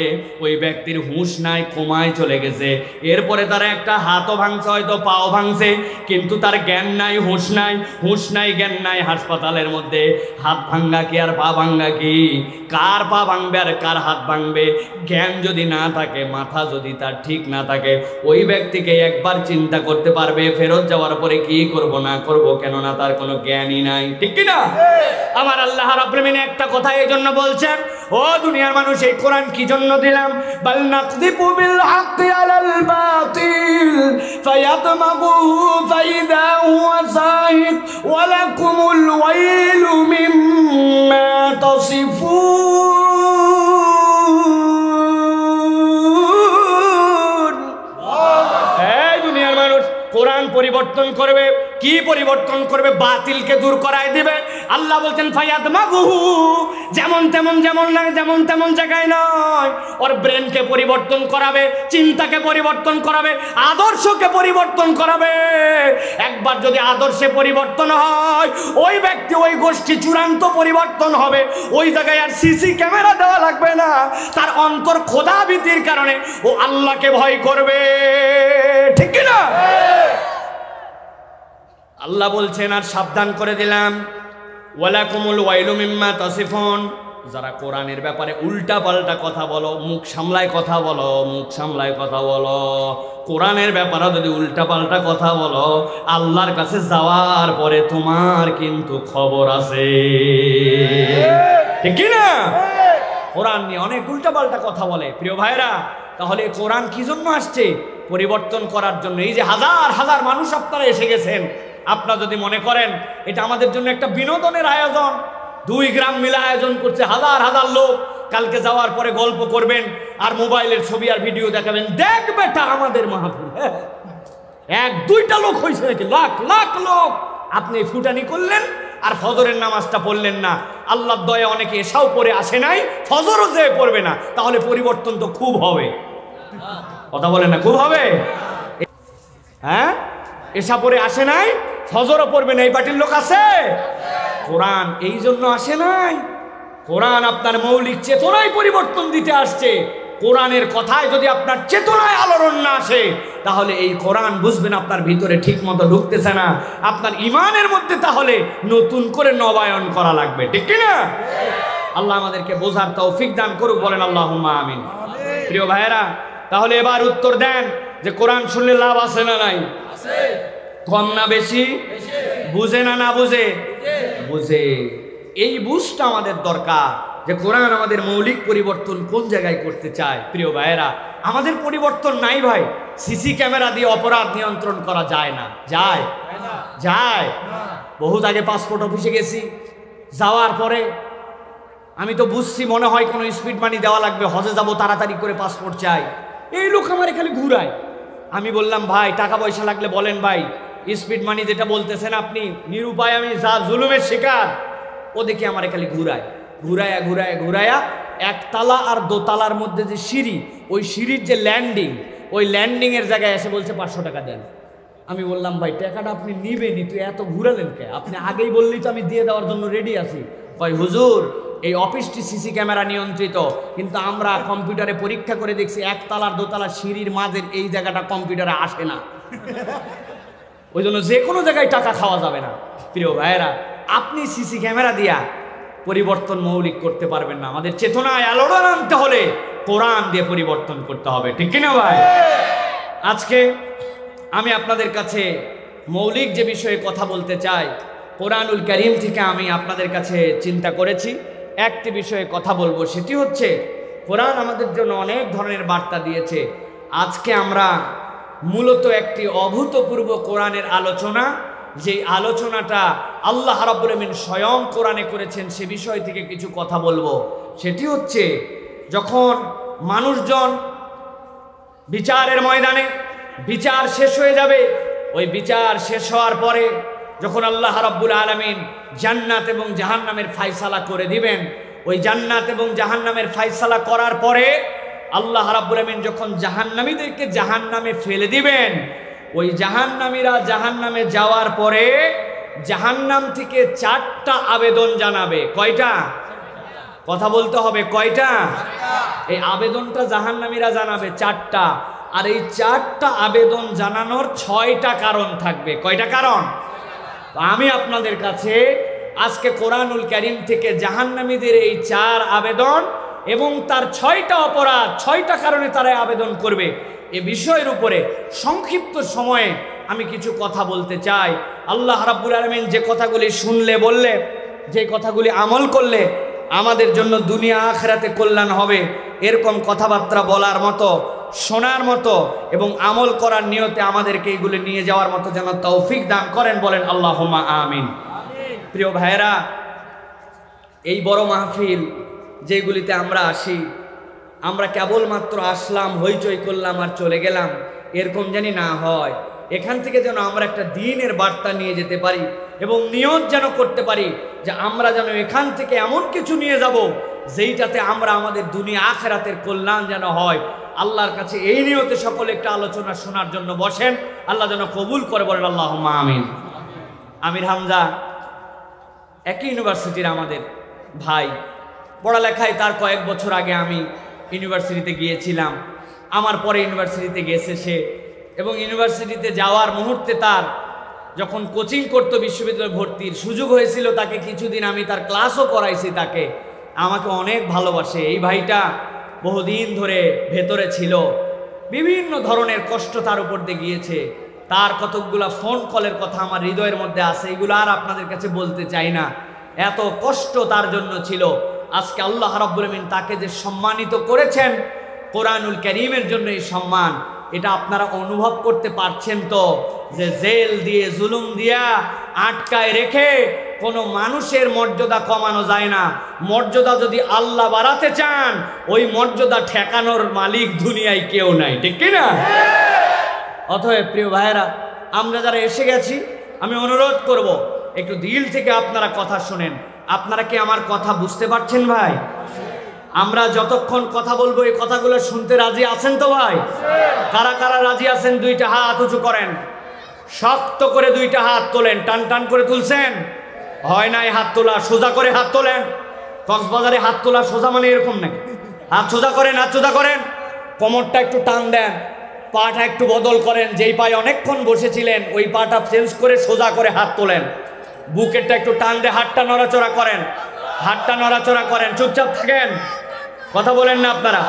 A: ওই ব্যক্তির হুঁশ নাই, কোমায় চলে গেছে। এরপরে তার একটা হাতও ভাঙছে, হয়তো পাও ভাঙছে, কিন্তু তার জ্ঞান নাই, হুঁশ নাই, হুঁশ নাই, জ্ঞান নাই। হাসপাতালের মধ্যে হাত ভাঙ্গা কি আর পা ভাঙ্গা কি? কার পা ভাঙবে আর কার হাত ভাঙবে? জ্ঞান যদি না থাকে, মাথা যদি তার ঠিক না থাকে, ওই ব্যক্তিকে একবার চিন্তা করতে পারবে ফেরত যাওয়ার পরে কি করব না করব, কেননা তার কোনো জ্ঞানই নাই, ঠিক কিনা? আমার আল্লাহ রাব্বুল আলামিন একটা কথা এই জন্য বলছেন, ও দুনিয়ার মানুষ, এই কোরআন কি জন্য দিলাম? বাল নাকযিবু বিল হাক্কি আলাল বাতিল ফায়াতমাগুহু ফাইদা হুয়া যাহিক ওয়া লাকুমুল ওয়াইলু মিম্মা তাসিফুন। এই দুনিয়ার মানুষ, কোরআন পরিবর্তন করবে। কি পরিবর্তন করবে? বাতিলকে দূর করায় দিবে। আল্লাহ বলছেন ফায়াতমাগুহু, যেমন তেমন, যেমন না যেমন তেমন জায়গায় নয়, ওর ব্রেনকে পরিবর্তন করাবে, চিন্তাকে পরিবর্তন করাবে, আদর্শকে পরিবর্তন করাবে। একবার যদি আদর্শে পরিবর্তন হয়, ওই ব্যক্তি, ওই গোষ্ঠী চূড়ান্ত পরিবর্তন হবে। ওই জায়গায় আর সিসি ক্যামেরা দেওয়া লাগবে না। তার অন্তর খোদা ভীতির কারণে ও আল্লাহকে ভয় করবে, ঠিক কি না? আল্লাহ বলছেন আর সাবধান করে দিলাম, ওয়ালাকুমুল ওয়াইলু মিম্মা তাসিফুন, যারা কোরআনের ব্যাপারে উল্টা পাল্টা কথা বলো, মুখ সামলায় কথা বলো, মুখ সামলায় কথা বলো, কোরআনের ব্যাপারে যদি উল্টা পাল্টা কথা বলো, আল্লাহর কাছে যাওয়ার পরে তোমার কিন্তু খবর আছে, ঠিক না? কোরআন নিয়ে অনেক উল্টা পাল্টা কথা বলে প্রিয় ভাইরা। তাহলে কোরআন কি জন্য আসছে? পরিবর্তন করার জন্য। এই যে হাজার হাজার মানুষ আপনারা এসে গেছেন, আপনারা যদি মনে করেন এটা আমাদের জন্য একটা বিনোদনের আয়োজন, 2 গ্রাম মিলে আয়োজন করছে, হাজার হাজার লোক, কালকে যাওয়ার পরে গল্প করবেন আর মোবাইলের ছবি আর ভিডিও দেখাবেন, দেখ বেটা আমাদের মাহফিল, 1-2টা লোক হয়েছে নাকি? লাখ লাখ লোক। আপনি ফুটানি করলেন আর ফজরের নামাজটা পড়লেন না। আল্লাহর দয়া অনেকে এসাও পড়ে আসে নাই, ফজরও যে পড়বে না, তাহলে পরিবর্তন তো খুব হবে। কথা বলেন না, খুব হবে? হ্যাঁ, এসা পড়ে আসে নাই, ফজরও পড়বে না, এই পার্টির লোক আছে? কোরআন এই জন্য আসে নাই। কোরআন আপনার মৌলিক চেতনায় পরিবর্তন দিতে আসছে। কোরআনের কথায় যদি আপনার চেতনায় আলোড়ন না আসে, তাহলে এই কোরআন বুঝবেন আপনার ভিতরে ঠিক মতো ঢুকতেছে না, আপনার ইমানের মধ্যে তাহলে নতুন করে নবায়ন করা লাগবে, ঠিক কিনা? আল্লাহ আমাদেরকে বোঝার তৌফিক দান করুক, বলেন আল্লাহুম্মা আমিন। প্রিয় ভাইয়েরা, তাহলে এবার উত্তর দেন যে কোরআন শুনলে লাভ আছে না নাই? কম না বেশি? বুঝে না না বুঝে? বুঝে। এই বুঝটা আমাদের দরকার যে কোরআন আমাদের মৌলিক পরিবর্তন কোন জায়গায় করতে চায়। প্রিয় ভাইয়েরা, আমাদের পরিবর্তন নাই ভাই। সিসি ক্যামেরা দিয়ে অপরাধ নিয়ন্ত্রণ করা যায় না? যায়? যায়। বহুত আগে পাসপোর্ট অফিসে গেছি, যাওয়ার পরে আমি তো বুঝছি মনে হয় কোনো স্পিড মানি দেওয়া লাগবে, হজে যাব, তাড়াতাড়ি করে পাসপোর্ট চাই। এই লোক আমার খালি ঘুরায়। আমি বললাম ভাই টাকা পয়সা লাগলে বলেন ভাই, স্পিড মানি যেটা বলতেছেন আপনি, নিরুপায় আমি যা জুলুমের শিকার। ও দেখি আমার খালি ঘুরায়, ঘুরায়া ঘুরায়া ঘুরায়া একতলা আর দোতলার মধ্যে যে সিঁড়ি, ওই সিঁড়ির যে ল্যান্ডিং, ওই ল্যান্ডিংয়ের জায়গায় এসে বলছে 500 টাকা দেন। আমি বললাম ভাই টাকাটা আপনি নিবেনই, তুই এত ঘুরালেন কে? আপনি আগেই বললেই তো আমি দিয়ে দেওয়ার জন্য রেডি আছি। কয় হুজুর এই অফিসটি সিসি ক্যামেরা নিয়ন্ত্রিত, কিন্তু আমরা কম্পিউটারে পরীক্ষা করে দেখছি একতলার দোতলার সিঁড়ির মাঝের এই জায়গাটা কম্পিউটারে আসে না, ওই জন্য যে কোনো জায়গায় টাকা খাওয়া যাবে না। প্রিয় ভাইয়েরা, আপনি সিসি ক্যামেরা দিয়া পরিবর্তন মৌলিক করতে পারবেন না। আমাদের চেতনায় আলোড়ন আনতে হলে কোরআন দিয়ে পরিবর্তন করতে হবে, ঠিক কিনা ভাই? আজকে আমি আপনাদের কাছে মৌলিক যে বিষয়ে কথা বলতে চাই, কোরআনুল কারীম থেকে আমি আপনাদের কাছে চিন্তা করেছি একটি বিষয়ে কথা বলবো। সেটি হচ্ছে কোরআন আমাদের জন্য অনেক ধরনের বার্তা দিয়েছে। আজকে আমরা মূলত একটি অভূতপূর্ব কোরআনের আলোচনা, যে আলোচনাটা আল্লাহ রাব্বুল আমিন স্বয়ং কোরআনে করেছেন, সে বিষয় থেকে কিছু কথা বলবো। সেটি হচ্ছে যখন মানুষজন বিচারের ময়দানে বিচার শেষ হয়ে যাবে, ওই বিচার শেষ হওয়ার পরে যখন আল্লাহ রাব্বুল আলামিন জান্নাত এবং জাহান্নামের ফায়সালা করে দিবেন, ওই জান্নাত এবং জাহান্নামের ফায়সালা করার পরে আল্লাহ রাব্বুল আমিন যখন জাহান্নামীদেরকে জাহান্নামে ফেলে দিবেন, ওই জাহান্নামীরা জাহান্নামে যাওয়ার পরে জাহান্নাম থেকে 4টা আবেদন জানাবে। কয়টা? কথা বলতে হবে, কয়টা? এই আবেদনটা জাহান্নামীরা জানাবে 4টা, আর এই 4টা আবেদন জানানোর 6টা কারণ থাকবে। কয়টা কারণ? আমি আপনাদের কাছে আজকে কোরআনুল কারীম থেকে জাহান্নামীদের এই 4 আবেদন এবং তার 6টা অপরাধ, 6টা কারণে তারা আবেদন করবে, এ বিষয়ের উপরে সংক্ষিপ্ত সময়ে আমি কিছু কথা বলতে চাই। আল্লাহ রাব্বুল আলামিন যে কথাগুলি শুনলে বললে, যে কথাগুলি আমল করলে আমাদের জন্য দুনিয়া আখিরাতে কল্যাণ হবে, এরকম কথাবার্তা বলার মতো, শোনার মতো এবং আমল করার নিয়তে আমাদেরকে এইগুলি নিয়ে যাওয়ার মতো যেন তৌফিক দান করেন, বলেন আল্লাহুম্মা আমিন। প্রিয় ভাইয়েরা, এই বড় মাহফিল যেগুলিতে আমরা আসি, আমরা কেবলমাত্র আসলাম, হইচই করলাম আর চলে গেলাম, এরকম জানি না হয়। এখান থেকে যেন আমরা একটা দ্বীনের বার্তা নিয়ে যেতে পারি এবং নিয়ত যেন করতে পারি যে আমরা যেন এখান থেকে এমন কিছু নিয়ে যাব যেইটাতে আমরা আমাদের দুনিয়া আখিরাতের কল্যাণ যেন হয়। আল্লাহর কাছে এই নিয়তে সকলে একটা আলোচনা শোনার জন্য বসেন, আল্লাহ যেন কবুল করে, বলেন আল্লাহুম্মা আমিন। আমির হামজা একই ইউনিভার্সিটির আমাদের ভাই, পড়ালেখায় তার কয়েক বছর আগে আমি ইউনিভার্সিটিতে গিয়েছিলাম, আমার পরে ইউনিভার্সিটিতে গেছে সে, এবং ইউনিভার্সিটিতে যাওয়ার মুহূর্তে তার যখন কোচিং করতো, বিশ্ববিদ্যালয়ে ভর্তির সুযোগ হয়েছিল, তাকে কিছুদিন আমি তার ক্লাসও করাইছি তাকে। আমাকে অনেক ভালোবাসে। এই ভাইটা বহুদিন ধরে ভেতরে ছিল, বিভিন্ন ধরনের কষ্ট তার উপর দিয়ে গিয়েছে। তার কতকগুলা ফোন কলের কথা আমার হৃদয়ের মধ্যে আছে, এগুলো আর আপনাদের কাছে বলতে চাই না। এত কষ্ট তার জন্য ছিল। আজকে আল্লাহ রাব্বুল আমিন তাকে যে সম্মানিত করেছেন, কোরআনুল কারীমের জন্য এই সম্মান, এটা আপনারা অনুভব করতে পারছেন তো? যে জেল দিয়ে জুলুম দিয়া আটকায় রেখে কোনো মানুষের মর্যাদা কমানো যায় না। মর্যাদা যদি আল্লাহ বাড়াতে চান, ওই মর্যাদা ঠেকানোর মালিক দুনিয়ায় কেউ নাই, ঠিক কি না? অতএব প্রিয় ভাইয়েরা, আমরা যারা এসে গেছি, আমি অনুরোধ করব একটু দিল থেকে আপনারা কথা শুনেন। আপনারা কি আমার কথা বুঝতে পারছেন ভাই? আমরা যতক্ষণ কথা বলবো এই কথাগুলো শুনতে রাজি আছেন তো ভাই? কারা কারা রাজি আছেন দুইটা হাত উঁচু করেন, শক্ত করে দুইটা হাত তোলেন। টান টান করে তুলছেন? হয় নাই হাত তোলা, সোজা করে হাত তোলেন। কক্সবাজারে হাত তোলা সোজা মানে এরকম নাকি? হাত সোজা করেন, হাত সোজা করেন। কোমরটা একটু টান দেন, পাটা একটু বদল করেন। যেই পায়ে অনেকক্ষণ বসেছিলেন ওই পাটা চেঞ্জ করে সোজা করে হাত তোলেন। বুকেরটা একটু টান দিয়ে হাতটা নড়াচড়া করেন, হাতটা নড়াচড়া করেন। চুপচাপ থাকেন, কথা বলেন না আপনারা।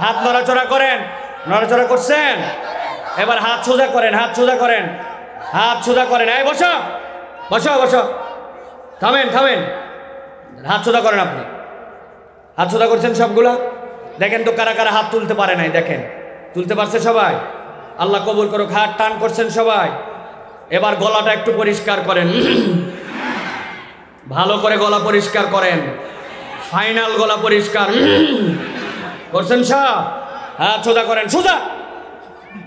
A: হাত নড়াচড়া করেন, নড়াচড়া করছেন? এবার হাত সোজা করেন, হাত সোজা করেন, হাত সোজা করেন। এই বসো বসো বসো, থামেন থামেন, হাত সোজা করেন। আপনি হাত সোজা করছেন সবগুলা? দেখেন তো কারা কারা হাত তুলতে পারে নাই, দেখেন। তুলতে পারছে সবাই? আল্লাহ কবুল করুক। হাত টান করছেন সবাই। এবার গলাটা একটু পরিষ্কার করেন, ভালো করে গলা পরিষ্কার করেন, ফাইনাল গলা পরিষ্কার করছেন সব? হাত সোজা করেন, সোজা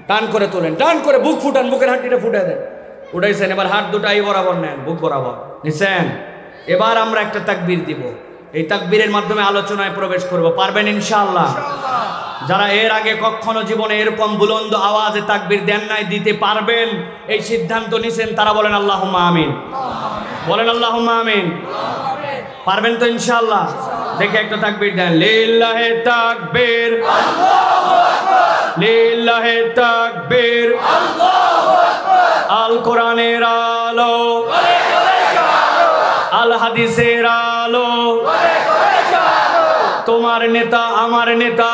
A: টান করে তোলেন, টান করে বুক ফুটান, বুকের হাড্ডিটা ফুটে দেন। উঠাইছেন, এবার হাত দুটাই বরাবর নেন, বুক বরাবর নিছেন। এবার আমরা একটা তাকবীর দিব, এই তাকবীরের মাধ্যমে আলোচনায় প্রবেশ করব। পারবেন ইনশাআল্লাহ? যারা এর আগে কখনো জীবনে এরকম বুলন্দ আওয়াজে তাকবীর দেন নাই, দিতে পারবেন এই সিদ্ধান্ত নিছেন, তারা বলেন আল্লাহুম্মা আমিন। বলেন আল্লাহুম্মা আমিন। পারবেন তো ইনশাআল্লাহ? দেখে একটা তাকবীর দেন। লিল্লাহি তাকবীর, আল্লাহু আকবার, লিল্লাহি তাকবীর, আল্লাহু আকবার। আল কোরআনের আলো, আল হাদিসের আলো, তোমার নেতা আমার নেতা,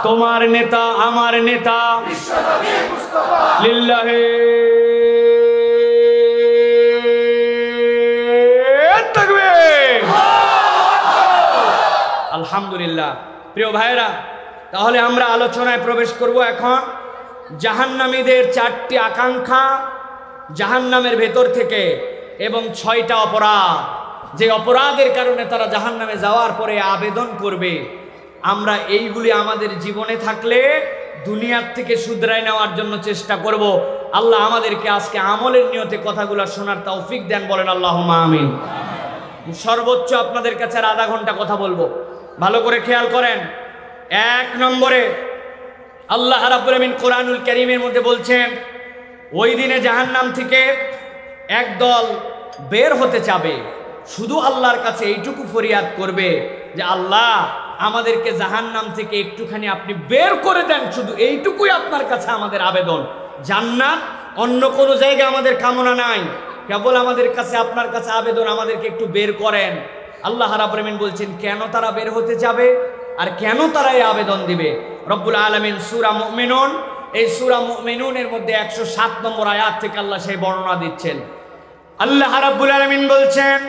A: তোমার নেতা আমার নেতা, লিল্লাহি তাকবীর। আলহামদুলিল্লাহ। প্রিয় ভাইরা, তাহলে আমরা আলোচনায় প্রবেশ করব এখন। জাহান্নামীদের 4টি আকাঙ্ক্ষা জাহান্নামের ভেতর থেকে, এবং 6টা অপরাধ, যে অপরাধের কারণে তারা জাহান্নামে যাওয়ার পরে আবেদন করবে। আমরা এইগুলি আমাদের জীবনে থাকলে দুনিয়ার থেকে শুধরাই নেওয়ার জন্য চেষ্টা করব। আল্লাহ আমাদেরকে আজকে আমলের নিয়তে কথাগুলো শোনার তৌফিক দেন, বলেন আল্লাহুম্মা আমিন। সর্বোচ্চ আপনাদের কাছে আর আধা ঘন্টা কথা বলবো, ভালো করে খেয়াল করেন। 1 নম্বরে আল্লাহ রাব্বুল আমিন কোরআনুল কারীমের মধ্যে বলছেন, ওই দিনে জাহান্নাম থেকে একদল বের হতে চাবে, শুধু আল্লাহর কাছে এইটুকু ফরিয়াদ করবে যে আল্লাহ আমাদেরকে জাহান্নাম থেকে একটুখানি আপনি বের করে দেন, শুধু এইটুকুই আপনার কাছে আমাদের আবেদন। জান্নাত অন্য কোনো জায়গায় আমাদের কামনা নাই, কেবল আমাদের কাছে আপনার কাছে আবেদন, আমাদেরকে একটু বের করেন। আল্লাহ রাব্বুল আমিন বলছেন কেন তারা বের হতে যাবে আর কেন তারা এই আবেদন দিবে। রব্বুল আলামিন সূরা মুমিনুন, এই সূরা মুমিনুনের মধ্যে 107 নম্বর আয়াত থেকে আল্লাহ সেই বর্ণনা দিচ্ছেন। আল্লাহ রাব্বুল আলামিন বলছেন,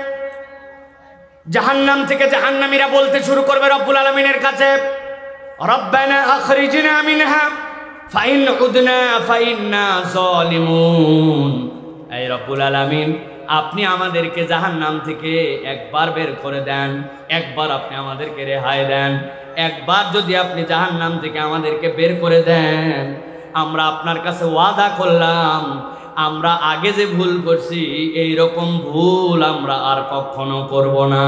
A: জাহান্নাম থেকে জাহান্নামীরা বলতে শুরু করবে রব্বুল আলামিনের কাছে, রব্বানা আখরিজনা মিনহা ফাইন উদনা ফাইন্না যালিমুন। এই রব্বুল আলামিন, আপনি আমাদেরকে জাহান্নাম থেকে একবার বের করে দেন, একবার আপনি আমাদেরকে রেহাই দেন। একবার যদি আপনি জাহান্নাম থেকে আমাদেরকে বের করে দেন, আমরা আপনার কাছে ওয়াদা করলাম আমরা আগে যে ভুল করছি এই রকম ভুল আমরা আর কখনো করব না।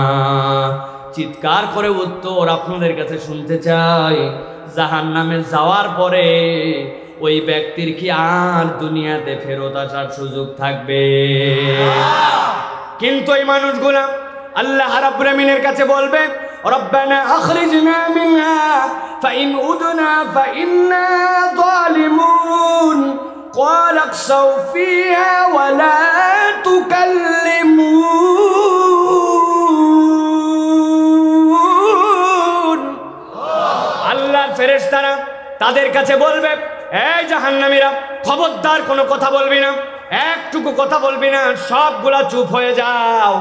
A: চিৎকার করে উত্তর আপনাদের কাছে শুনতে চাই, জাহান্নামে যাওয়ার পরে ওই ব্যক্তির কি আর দুনিয়াতে ফেরত আসার সুযোগ থাকবে? কিন্তু এই মানুষগুলা আল্লাহ রাব্বুল আমিনের কাছে বলবে, রব্বানা আখরিজনা মিনহা ফাইন উদনা ফাইন্না যালিমুন ক্বালা আকসাউ ফিহা ওয়া লা তুকাল্লিমুন। ফেরেশতারা তাদের কাছে বলবে, এই জাহান্নামীরা, খবরদার কোনো কথা বলবি না, একটুকু কথা বলবি না, সবগুলা চুপ হয়ে যাও,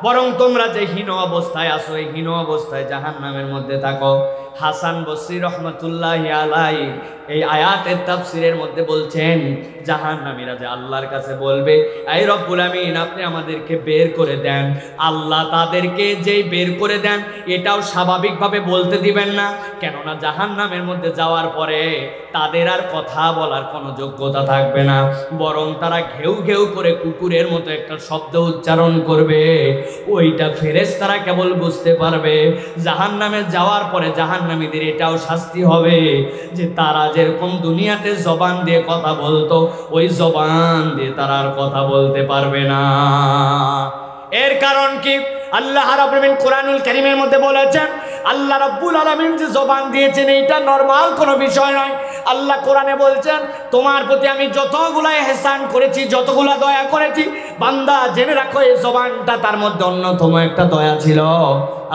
A: বরং তোমরা যে হীন অবস্থায় আছো এই হীন অবস্থায় জাহান্নামের মধ্যে থাকো। হাসান বসরি রহমতুল্লাহি আলাইহি এই আয়াতের তাফসীরের মধ্যে বলছেন, জাহান্নামীরা যে আল্লাহর কাছে বলবে, এই রব্বুল আমিন আপনি আমাদেরকে বের করে দেন। আল্লাহ তাদেরকে যেই বের করে দেন এটাও স্বাভাবিকভাবে বলতে দিবেন না, কেননা জাহান্নামের মধ্যে যাওয়ার পরে তাদের আর কথা বলার কোনো যোগ্যতা থাকবে না, বরং তারা ঘেউ ঘেউ করে কুকুরের মতো একটা শব্দ উচ্চারণ করবে। ওইটা ফেরেশতারা কেবল বুঝতে পারবে। জাহান্নামে যাওয়ার পরে জাহান্নামীদের এটাও শাস্তি হবে যে তারা যেরকম দুনিয়াতে জবান দিয়ে কথা বলতো ওই জবান দিয়ে তারা আর কথা বলতে পারবে না। এর কারণ কি? আল্লাহ রাব্বুল আলামিন কোরআনুল কারীমের মধ্যে বলেছেন, আল্লাহ রাব্বুল আলামিন যে জবান দিয়েছেন এইটা নরমাল কোনো বিষয় নয়। আল্লাহ কোরআনে বলছেন, তোমার প্রতি আমি যতগুলা ইহসান করেছি, যতগুলা দয়া করেছি, বান্দা জেনে রাখো এই জবানটা তার মধ্যে অন্যতম একটা দয়া ছিল।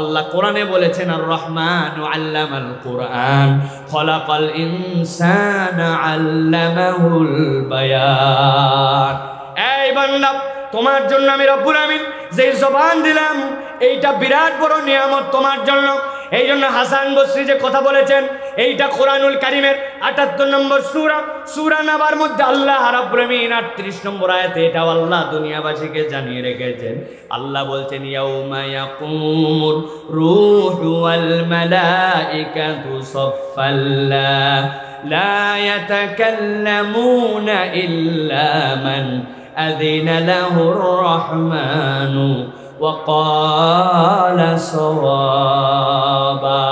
A: আল্লাহ কোরআনে বলেছেন, আর রহমানু আল্লামাল কোরআন খলাকাল ইনসানা আল্লামাহুল বায়ান। এই বান্দা, তোমার জন্য আমি রব্বুল আমিন যে জবান দিলাম এইটা বিরাট বড় নিয়ামত তোমার জন্য। এই জন্য হাসান বসরি যে কথা বলেছেন, এইটা কোরআনুল কারীমের ৭৮ নম্বর সূরা নাবার মধ্যে আল্লাহ রাব্বুল আমিন ৩৮ নম্বর আয়াতে এটাও আল্লাহ দুনিয়াবাসীকে জানিয়ে রেখেছেন। আল্লাহ বলছেন, ইয়াউমা ইয়াকুমুর রূহু ওয়াল মালাইকাতু সাফফাল্লা লা ইয়াতাকাল্লামুনা ইল্লা মান আযিনা লাহুর রাহমানু ওয়া ক্বালা সাওয়াবা।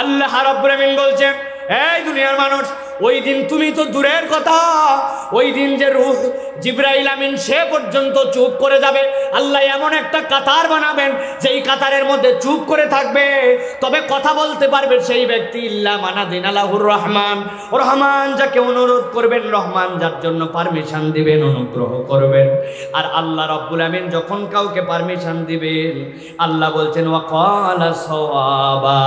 A: আল্লাহ রাব্বুল আমিন বলছেন, এই দুনিয়ার মানুষ, ওই দিন তুমি তো দূরের কথা, ওই দিন যে রূহ জিবরাইল আমিন সে পর্যন্ত চুপ করে যাবে। আল্লাহ এমন একটা কাতার বানাবেন যেই কাতারের মধ্যে চুপ করে থাকবে, তবে কথা বলতে পারবে সেই ব্যক্তি ইল্লা মানাদিনা লাহুর রহমান, রহমান যাকে অনুরোধ করবেন, রহমান যার জন্য পারমিশন দিবেন, অনুগ্রহ করবেন। আর আল্লাহ রাব্বুল আমিন যখন কাউকে পারমিশন দিবেন, আল্লাহ বলছেন ওয়া ক্বালা সাওয়াবা,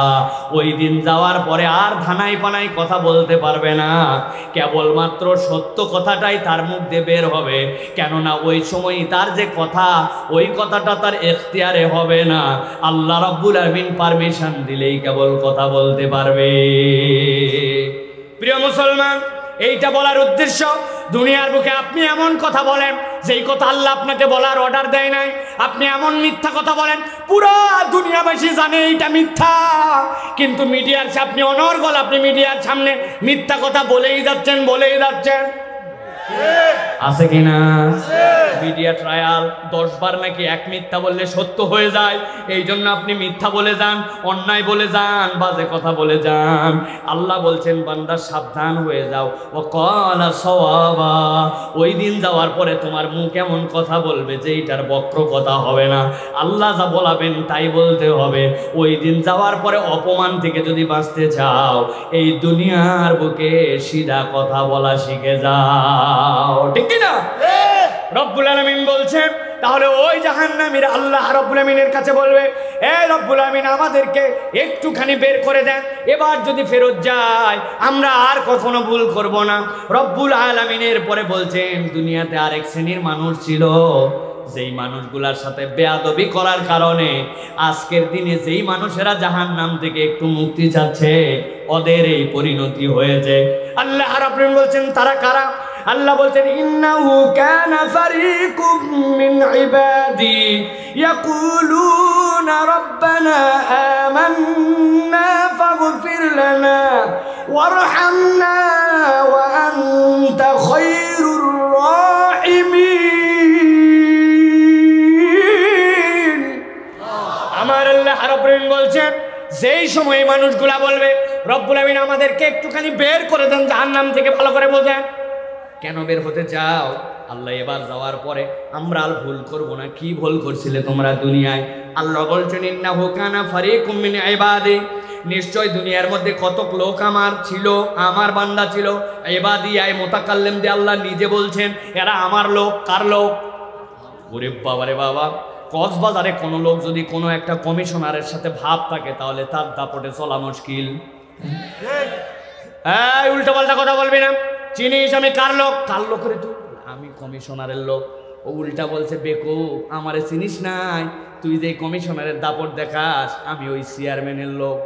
A: ওই দিন যাওয়ার পরে আর ধানাই পানাই কথা বলতে পারবে না, কেবলমাত্র সত্য কথাটাই তার মুখ দিয়ে বের হবে। কেননা ওই সময় তার যে কথা, ওই কথাটা তার এখতিয়ারে হবে না, আল্লাহ রাব্বুল আমিন পারমিশন দিলেই কেবল কথা বলতে পারবে। প্রিয় মুসলমান, এইটা বলার উদ্দেশ্য, দুনিয়ার বুকে আপনি এমন কথা বলেন যেই কথা আল্লাহ আপনাকে বলার অর্ডার দেয় নাই, আপনি এমন মিথ্যা কথা বলেন পুরো দুনিয়াবাসী জানে এইটা মিথ্যা, কিন্তু মিডিয়ার আপনি অনর্গল, আপনি মিডিয়ার সামনে মিথ্যা কথা বলেই যাচ্ছেন। আছে কিনা? মিডিয়া ট্রায়াল 10 বার নাকি এক মিথ্যা বললে সত্য হয়ে যায়, এই জন্য আপনি মিথ্যা বলে যান, অন্যায় বলে যান, বাজে কথা বলে যান। আল্লাহ বলছেন, বান্দা সাবধান হয়ে যাও, ও ক্বালা সাওয়াবা, ওই দিন যাওয়ার পরে তোমার মুখ এমন কথা বলবে যে এইটার বক্র কথা হবে না, আল্লাহ যা বলাবেন তাই বলতে হবে। ওই দিন যাওয়ার পরে অপমান থেকে যদি বাঁচতে চাও, এই দুনিয়ার বুকে সিধা কথা বলা শিখে যাও, ঠিক কিনা? রব্বুল আলামিন বলছেন, তাহলে ওই জাহান্নামীরা আল্লাহ রব্বুল আমিনের কাছে বলবে, এ রব্বুল আমিন আমাদেরকে একটুখানি বের করে দেন, এবার যদি ফেরত যায় আমরা আর কখনো ভুল করব না। রব্বুল আলামিনের পরে বলছেন, দুনিয়াতে আরেক শ্রেণীর মানুষ ছিল, যেই মানুষগুলার সাথে বেয়াদবি করার কারণে আজকের দিনে যেই মানুষেরা জাহান্নাম থেকে একটু মুক্তি চাচ্ছে, ওদের এই পরিণতি হয়েছে। আল্লাহ রাব্বুল আমিন বলছেন, তারা কারা? আল্লাহ বলছেন, ইন্নাহু কানা ফারিকুম মিন ইবাদি ইয়াকুলুনা রাব্বানা আমান্না ফাগফির লানা ওয়ারহামনা ওয়া আনতা খায়রুর রাহিমিন। আমার আল্লাহ রাব্বুল আমিন বলছেন, যেই সময় মানুষগুলা বলবে, রব্বুল আমিন আমাদেরকে একটুখানি বের করে দেন জাহান্নাম থেকে, ভালো করে বোঝেন কেন বের হতে চাও। আল্লাহ এবার যাওয়ার পরে আমরা আর ভুল করব না। কি ভুল করছিলে তোমরা দুনিয়ায়? আল্লাহ বলছেন, ইন্নাহু কানা ফারিকুম মিন ইবাদি, নিশ্চয় দুনিয়ার মধ্যে কতক লোক আমার ছিল, আমার বান্দা ছিল। ইবাদি আয় মুতাকাল্লিম দিয়ে আল্লাহ নিজে বলছেন, এরা আমার লোক। কার লোক? ওরে বাবা রে বাবা, কক্সবাজারে কোনো লোক যদি কোনো একটা কমিশনারের সাথে ভাব থাকে তাহলে তার দাপটে চলা মুশকিল, এই উল্টো পাল্টা কথা বলবি না। চিনিস আমি কার লোক? কার লোক রে তুই? আমি কমিশনারের লোক। ও উল্টা বলছে বেকুব, আমারে চিনিস নাই, তুই যে কমিশনারের দাপট দেখাস, আমি ওই চেয়ারম্যানের লোক।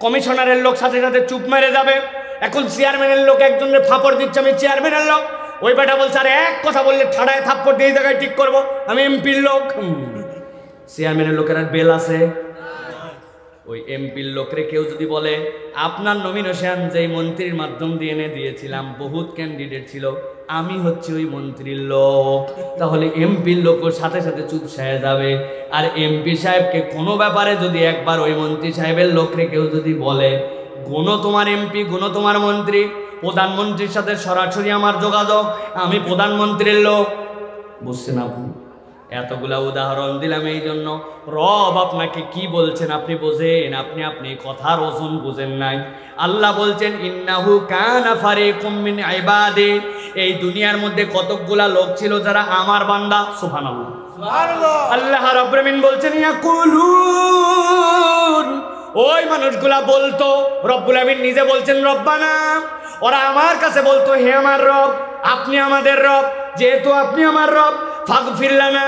A: কমিশনারের লোক সাথে সাথে চুপ মেরে যাবে। এখন চেয়ারম্যানের লোক একজনের ফাপড় দিচ্ছে, আমি চেয়ারম্যানের লোক। ওই বেটা বলছে আরে এক কথা বললে ঠাড়ায় থাপ্পড় দিয়ে এই জায়গায় ঠিক করবো, আমি এমপির লোক। চেয়ারম্যানের লোকের আর বেল আছে? ওই এমপির লোকরে কেউ যদি বলে আপনার নমিনেশন যেই মন্ত্রীর মাধ্যম দিয়ে এনে দিয়েছিলাম, বহুত ক্যান্ডিডেট ছিল, আমি হচ্ছে ওই মন্ত্রীর লোক, তাহলে এমপির লোকও সাথে সাথে চুপ সায়ে যাবে। আর এমপি সাহেবকে কোনো ব্যাপারে যদি একবার ওই মন্ত্রী সাহেবের লোকরে কেউ যদি বলে গুনো তোমার এমপি, গুনো তোমার মন্ত্রী, প্রধানমন্ত্রীর সাথে সরাসরি আমার যোগাযোগ, আমি প্রধানমন্ত্রীর লোক, বুঝছেন আপনি? এতগুলা উদাহরণ দিলাম এই জন্য রব আপনাকে কি বলছেন আপনি বোঝেন, আপনি কথার ওজন বুঝেন নাই। আল্লাহ বলছেন ইন্নাহু কানা ফারিকুম মিন ইবাদি, এই দুনিয়ার মধ্যে কতকগুলা লোক ছিল যারা আমার বান্দা। সুবহানাল্লাহ, সুবহানাল্লাহ। আল্লাহ রাব্বুল আমিন বলছেন ইয়াকুলুন, ওই মানুষগুলা বলতো, রব্বুল আমিন নিজে বলছেন রব্বানা, ওরা আমার কাছে বলতো হে আমার রব, আপনি আমাদের রব, যেহেতু আপনি আমার রব ফাগফির লানা,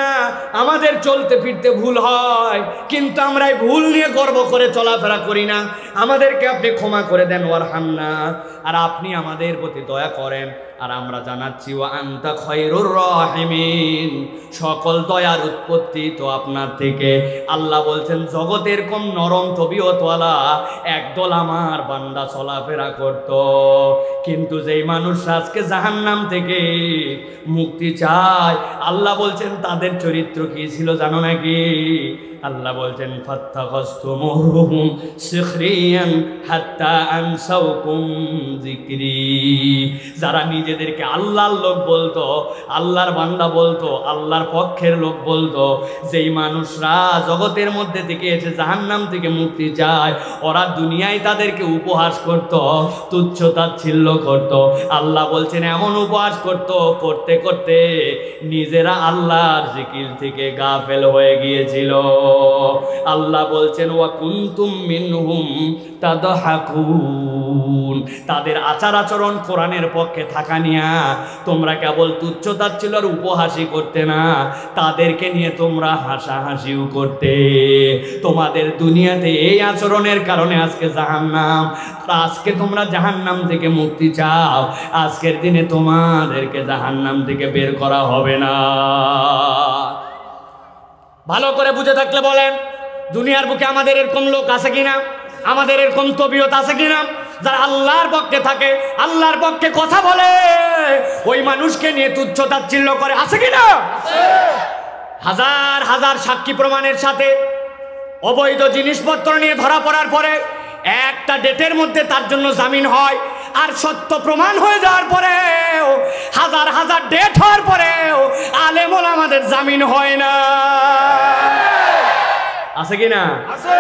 A: আমাদের চলতে ফিরতে ভুল হয় কিন্তু আমরা এই ভুল নিয়ে গর্ব করে চলাফেরা করি না, আমাদেরকে আপনি ক্ষমা করে দেন ওয়ারহামনা, আর আপনি আমাদের প্রতি দয়া করেন। আর আমরা জানাচ্ছি ওয়া আনতা খায়রুর রাহিমিন, সকল দয়ার উৎপত্তি তো আপনার থেকে। আল্লাহ বলছেন জগতের কোন নরম তবিয়তওয়ালা একদল আমার বান্দা চলাফেরা করত, কিন্তু যেই মানুষ আজকে জাহান্নাম থেকে মুক্তি চায়, আল্লাহ বলছেন তাদের চরিত্র কি ছিল জানো নাকি? আল্লাহ বলছেন ফাত্তাখাসতুমুহুম সিখরিয়ান হাত্তা আনসাউকুম যিকরি, যারা নিজেদেরকে আল্লাহর লোক বলতো, আল্লাহর বান্দা বলতো, আল্লাহর পক্ষের লোক বলতো, যেই মানুষরা জগতের মধ্যে থেকে এসে জাহান্নাম থেকে মুক্তি চায়, ওরা দুনিয়ায় তাদেরকে উপহাস করত, তুচ্ছ তাচ্ছিল্য করত। আল্লাহ বলছেন এমন উপহাস করত, করতে করতে নিজেরা আল্লাহর জিকির থেকে গাফেল হয়ে গিয়েছিল। আল্লাহ বলছেন ওয়া কুনতুম মিনহুম তাদহাকুন, তাদের আচার আচরণ কোরআনের পক্ষে থাকা নিয়া তোমরা কেবল তুচ্ছ তাচ্ছিল্য আর উপহাসই করতে না, তাদেরকে নিয়ে তোমরা হাসাহাসিও করতে। তোমাদের দুনিয়াতে এই আচরণের কারণে আজকে জাহান্নাম, আর আজকে তোমরা জাহান্নাম থেকে মুক্তি চাও, আজকের দিনে তোমাদেরকে জাহান্নাম থেকে বের করা হবে না। ভালো করে বুঝে থাকলে বলেন, দুনিয়ার বুকে আমাদের এরকম লোক আছে কিনা? আমাদের এরকম তবিয়ত আছে কিনা? যারা আল্লাহর পক্ষে থাকে, আল্লাহর পক্ষে কথা বলে, ওই মানুষকে নিয়ে তুচ্ছ তাচ্ছিল্য করে, আছে কিনা? হাজার হাজার সাক্ষী প্রমাণের সাথে অবৈধ জিনিসপত্র নিয়ে ধরা পড়ার পরে একটা ডেটের মধ্যে তার জন্য জামিন হয়, আর সত্য প্রমাণ হয়ে যাওয়ার পরেও হাজার হাজার ডেট হওয়ার পরেও আলেম ওলামাদের জামিন হয় না, আছে কি না? আছে।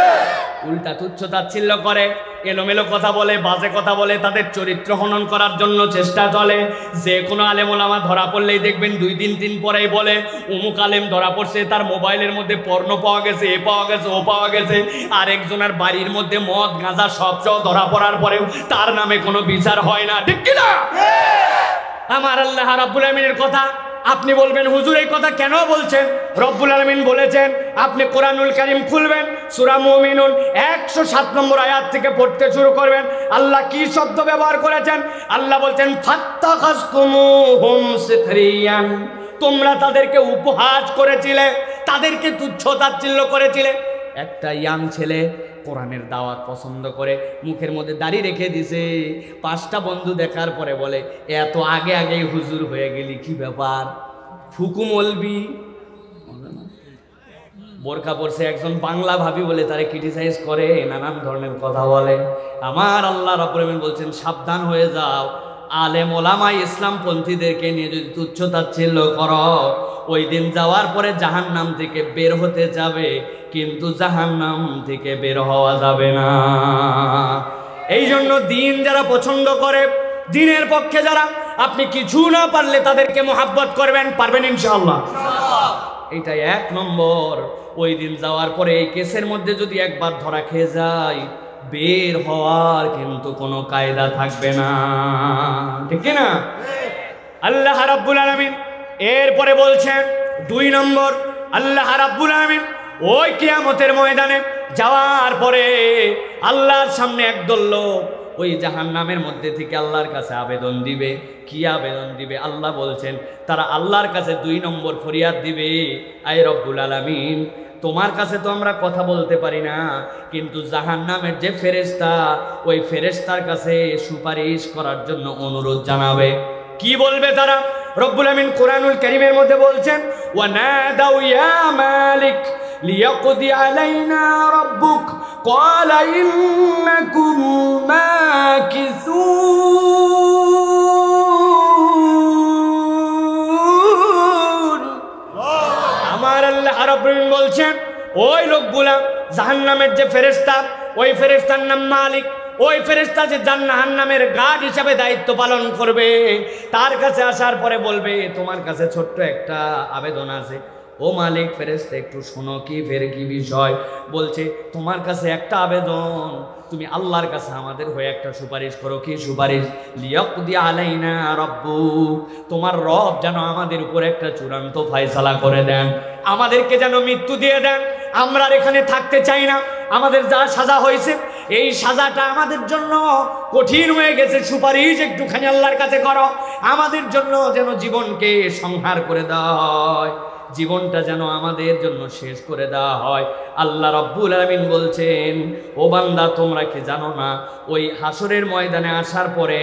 A: উল্টা তুচ্ছ তাচ্ছিল্য করে, এলোমেলো কথা বলে, বাজে কথা বলে, তাদের চরিত্র হনন করার জন্য চেষ্টা চলে। যে কোনো আলেম ওলামা ধরা পড়লেই দেখবেন 2-3 দিন পরেই বলে অমুক আলেম ধরা পড়ছে, তার মোবাইলের মধ্যে পর্ন পাওয়া গেছে, এ পাওয়া গেছে, ও পাওয়া গেছে। আরেকজনের বাড়ির মধ্যে মদ গাঁজা সব ধরা পড়ার পরেও তার নামে কোনো বিচার হয় না, ঠিক কিনা? আমার আল্লাহ রাব্বুল আমিনের কথা আপনি বলবেন হুজুর এই কথা কেন বলছেন? রব্বুল আলামিন বলেছেন, আপনি কোরআনুল কারীম খুলবেন, সূরা মুমিনুন 107 নম্বর আয়াত থেকে পড়তে শুরু করবেন। আল্লাহ কি শব্দ ব্যবহার করেছেন? আল্লাহ বলছেন ফাত্তাখাসতুমুহুম সিখরিয়ান, তোমরা তাদেরকে উপহাস করেছিলে, তাদেরকে তুচ্ছ তাচ্ছিল্য করেছিলে। একটা ইয়াং ছেলে কোরআনের দাওয়াত পছন্দ করে, মুখের মধ্যে দাড়ি রেখে দিছে, 5টা বন্ধু দেখার পরে বলে এত আগে আগেই হুজুর হয়ে গেলি, কি ব্যাপার? ফুকু মলবি বোরখা পরছে, একজন বাংলা ভাবি বলে তারে ক্রিটিসাইজ করে, নানান ধরনের কথা বলে। আমার আল্লাহ রাব্বুল আমিন বলছেন সাবধান হয়ে যাও, আলেম ওলামা ইসলাম পন্থীদেরকে নিয়ে যদি তুচ্ছ তাচ্ছিল্য করো, ওই দিন যাওয়ার পরে জাহান্নাম থেকে বের হতে যাবে, কিন্তু জাহান্নাম থেকে বের হওয়া যাবে না। এই জন্য দিন যারা পছন্দ করে, দিনের পক্ষে যারা, আপনি কিছু না পারলে তাদেরকে মোহাব্বত করবেন, পারবেন ইনশাআল্লাহ। এইটাই 1 নম্বর। ওই দিন যাওয়ার পরে এই কেসের মধ্যে যদি একবার ধরা খেয়ে যায়, বের হওয়ার কিন্তু কোনো কায়দা থাকবে না, ঠিক কি না? আল্লাহ রাব্বুল আলামিন এরপরে বলছেন 2 নম্বর, আল্লাহ রাব্বুল আলামিন ওই কিয়ামতের ময়দানে যাওয়ার পরে আল্লাহর সামনে একদল লোক ওই জাহান্নামের মধ্যে থেকে আল্লাহর কাছে আবেদন দিবে। কি আবেদন দিবে? আল্লাহ বলছেন তারা আল্লাহর কাছে 2 নম্বর ফরিয়াদ দিবে, আয় রব্বুল আলামিন, তোমার কাছে তো আমরা কথা বলতে পারি না, কিন্তু জাহান্নামের যে ফেরেশতা, ওই ফেরেশতার কাছে সুপারিশ করার জন্য অনুরোধ জানাবে। কি বলবে তারা? রব্বুল আমিন কোরআনুল কারীমের মধ্যে বলছেন, ওয়া নাদাউ ইয়া মালিক লিয়াকদি আলাইনা রাব্বুক ক্বালা ইন্নাকুম মাকিসুন। আমার আল্লাহ রাব্বুল আমিন বলছেন ওই লোকগুলা জাহান্নামের যে ফেরেশতা, ওই ফেরেশতার নাম মালিক, ওই ফেরেশতা যে জাহান্নামের গার্ড হিসাবে দায়িত্ব পালন করবে, তার কাছে আসার পরে বলবে তোমার কাছে ছোট্ট একটা আবেদন আছে। ও মালিক, ফেরেশতা একটু শোনো, কি বিষয়? বলছে তোমার কাছে একটা আবেদন, তুমি আল্লাহর কাছে আমাদের হয়ে একটা সুপারিশ করো। কি সুপারিশ? লিয়াকদি আলাইনা রাব্বুক, তোমার রব যেন আমাদের উপর একটা চূড়ান্ত ফয়সালা করে দেন, আমাদেরকে যেন মৃত্যু দিয়ে দেন। আমরা আর এখানে থাকতে চাই না, আমাদের যা সাজা হয়েছে এই সাজাটা আমাদের জন্য কঠিন হয়ে গেছে, সুপারিশ একটুখানি আল্লাহর কাছে করো, আমাদের জন্য যেন জীবনকে সংহার করে দেওয়া হয়, জীবনটা যেন আমাদের জন্য শেষ করে দেওয়া হয়। আল্লাহ রাব্বুল আলামিন বলছেন, ও বান্দা, তোমরা কি জানো না ওই হাসরের ময়দানে আসার পরে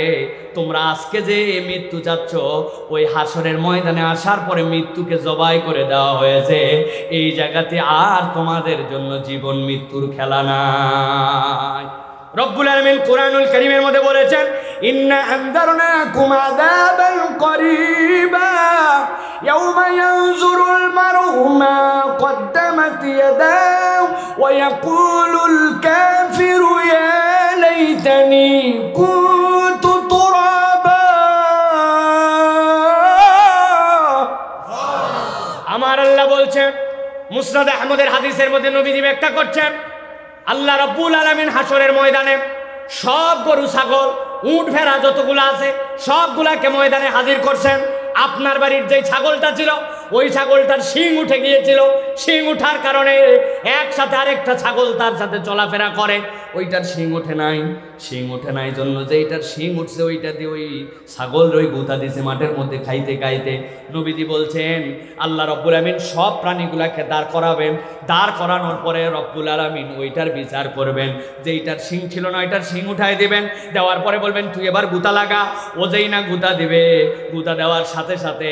A: তোমরা আজকে যে মৃত্যু চাচ্ছ, ওই হাসরের ময়দানে আসার পরে মৃত্যুকে জবাই করে দেওয়া হয়েছে, এই জায়গাতে আর তোমাদের জন্য জীবন মৃত্যুর খেলা নাই। রব্বুল আলামিন কোরআনুল কারীমের মধ্যে বলেছেন, ইন্না আনযারনাকুম আযাবান করিবা ইয়াওমা ইয়ানজুরুল মারউ মা কদ্দামাত ইয়াদাহু ওয়া ইয়াকুলুল কাফিরু ইয়া লাইতানি কুনতু তুরাবা। আমার আল্লাহ বলছেন, মুসনাদ আহমদের হাদিসের মধ্যে নবীজি ব্যাখ্যা করছেন, আল্লাহ রাব্বুল আলামিন হাসরের ময়দানে সব গরু ছাগল উট ভেড়া যতগুলো আছে সবগুলাকে ময়দানে হাজির করছেন। আপনার বাড়ির যে ছাগলটা ছিল ওই ছাগলটার শিং উঠে গিয়েছিল, শিং উঠার কারণে একসাথে আরেকটা ছাগল তার সাথে চলাফেরা করে, ওইটার শিং ওঠে নাই, শিং ওঠে নাই জন্য যেইটার শিং উঠছে ওইটা দিয়ে ওই ছাগল ওই গুতা দিছে মাঠের মধ্যে খাইতে খাইতে। নবীজি বলছেন আল্লাহ রব্বুল আলামিন সব প্রাণীগুলাকে দাঁড় করাবেন, দাঁড় করানোর পরে রব্বুল আলামিন ওইটার বিচার করবেন, যেইটার শিং ছিল না ওইটার শিং উঠাই দিবেন, দেওয়ার পরে বলবেন তুই এবার গুতা লাগা। ও যেই না গুতা দিবে, গুতা দেওয়ার সাথে সাথে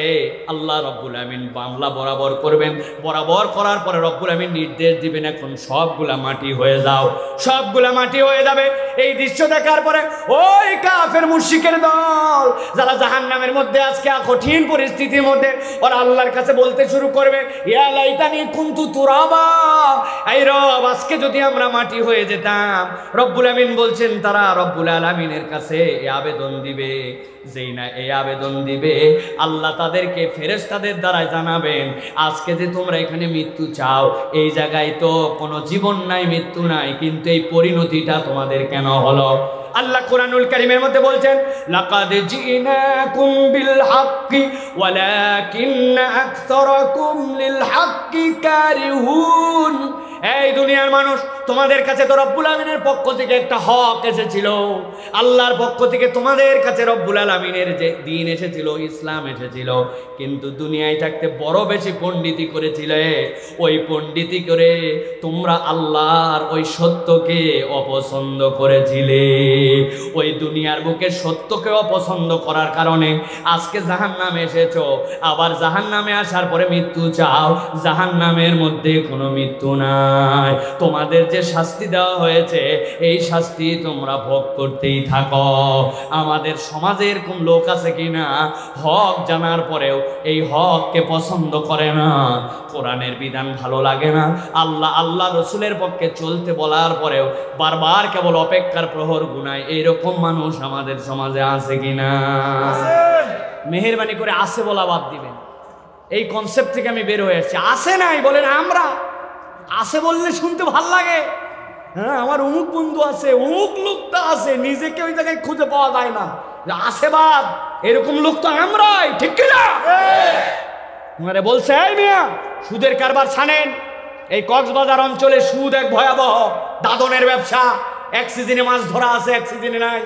A: আল্লাহ রব্বুল আলামিন বাংলা বরাবর করবেন, বরাবর করার পরে রব্বুল আমিন নির্দেশ দিবেন এখন সবগুলা মাটি হয়ে যাও, সবগুলা মাটি হয়ে যাবে। এই দৃশ্য দেখার পরে ওই কাফের মুশরিকের দল যারা জাহান্নামের মধ্যে আজকে কঠিন পরিস্থিতির মধ্যে ওরা আল্লাহর কাছে বলতে শুরু করবে, ইয়া লাইতানি কুনতু তুরাবা, এই রব আজকে যদি আমরা মাটি হয়ে যেতাম। রব্বুল আমিন বলছেন তারা রব্বুল আলামিনের কাছে এই আবেদন দিবে, যেই না এই আবেদন দিবে আল্লাহ তাদেরকে ফেরেশতাদের দ্বারা জানাবেন আজকে যে তোমরা এখানে মৃত্যু চাও, এই জায়গায় তো কোনো জীবন নাই, মৃত্যু নাই, কিন্তু এই পরিণতিটা তোমাদের কেন হলো? আল্লাহ কোরআনুল কারীমের মধ্যে বলছেন, লাকাদ জিনাকুম বিল হাক্কি ওয়ালাকিন্না আকসারাকুম লিল হাক্কি কারিহুন। এই দুনিয়ার মানুষ, তোমাদের কাছে তো রব্বুল আমিনের পক্ষ থেকে একটা হক এসেছিল, আল্লাহর পক্ষ থেকে তোমাদের কাছে রব্বুল আমিনের যে দিন এসেছিল, ইসলাম এসেছিল, কিন্তু দুনিয়ায় থাকতে বড় বেশি পণ্ডিতি করেছিলে, ওই পণ্ডিতি করে তোমরা আল্লাহর ওই সত্যকে অপছন্দ করেছিলে। ওই দুনিয়ার বুকে সত্যকে অপছন্দ করার কারণে আজকে জাহান্নামে এসেছো, আবার জাহান্নামে আসার পরে মৃত্যু চাও, জাহান্নামের মধ্যে কোনো মৃত্যু নাই, তোমাদের যে শাস্তি দেওয়া হয়েছে এই শাস্তি তোমরা ভোগ করতেই থাকো। আমাদের সমাজে এরকম লোক আছে কিনা হক জানার পরেও এই হককে পছন্দ করে না, কোরআনের বিধান ভালো লাগে না, আল্লাহ রসুলের পক্ষে চলতে বলার পরেও বারবার কেবল অপেক্ষার প্রহর গুনায়, এইরকম মানুষ আমাদের সমাজে আছে কিনা? মেহেরবানি করে আছে বলা বাদ দিবেন, এই কনসেপ্ট থেকে আমি বের হয়ে আসছি। আছে নাই বলেন, আমরা আছে বললে শুনতে ভাল লাগে, হ্যাঁ আমার অমুক বন্ধু আছে, অমুক লোকটা আছে, নিজেকে ওই জায়গায় খুঁজে পাওয়া যায় না, আশেবাদ এরকম লোক তো আমরাই, ঠিক কিনা? মানে বলছে এই মিয়া সুদের কারবার ছানেন। এই কক্সবাজার অঞ্চলে সুদ এক ভয়াবহ, দাদনের ব্যবসা। এক সিজনে মাছ ধরা আছে, এক সিজনে নাই,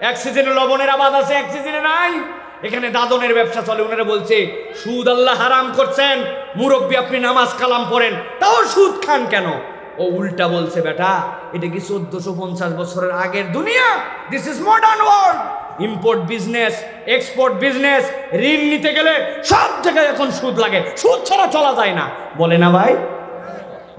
A: এক সিজনে লবণের আবাদ আছে, এক সিজনে নাই। এখানে দাদনের ব্যবসা চলে। ওনারা বলছে সুদ আল্লাহ হারাম করছেন, মুরব্বী আপনি নামাজ কালাম পড়েন, তাও সুদ খান কেন? ও উল্টা বলছে বেটা এটা কি 1450 বছরের আগের দুনিয়া, this is modern world. Import business, export business, ঋণ নিতে গেলে সব জায়গায় এখন সুদ লাগে, সুদ ছাড়া চলা যায় না, বলে না ভাই?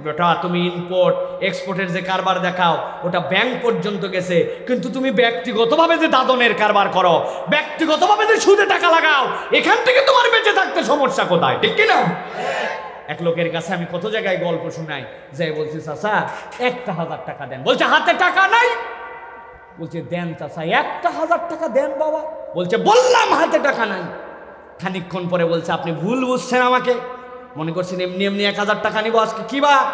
A: বেটা তুমি ইম্পোর্ট এক্সপোর্টের যে কারবার দেখাও ওটা ব্যাংক পর্যন্ত গেছে, কিন্তু তুমি ব্যক্তিগতভাবে যে দাদনের কারবার করো, ব্যক্তিগতভাবে যে সুদে টাকা লাগাও, এখান থেকে তোমার বেঁচে থাকতে সমস্যা কোথায়, ঠিক কিনা? এক লোকের কাছে আমি কত জায়গায় গল্প শোনাই, যাই বলছি চাচা 1000 টাকা দেন, বলছে হাতে টাকা নাই। বলছে দেন চাচা 1000 টাকা দেন বাবা, বলছে বললাম হাতে টাকা নাই। খানিকক্ষণ পরে বলছে আপনি ভুল বুঝছেন আমাকে, মনে করছেন এমনি এমনি 1000 টাকা নিব। আজকে কি বার?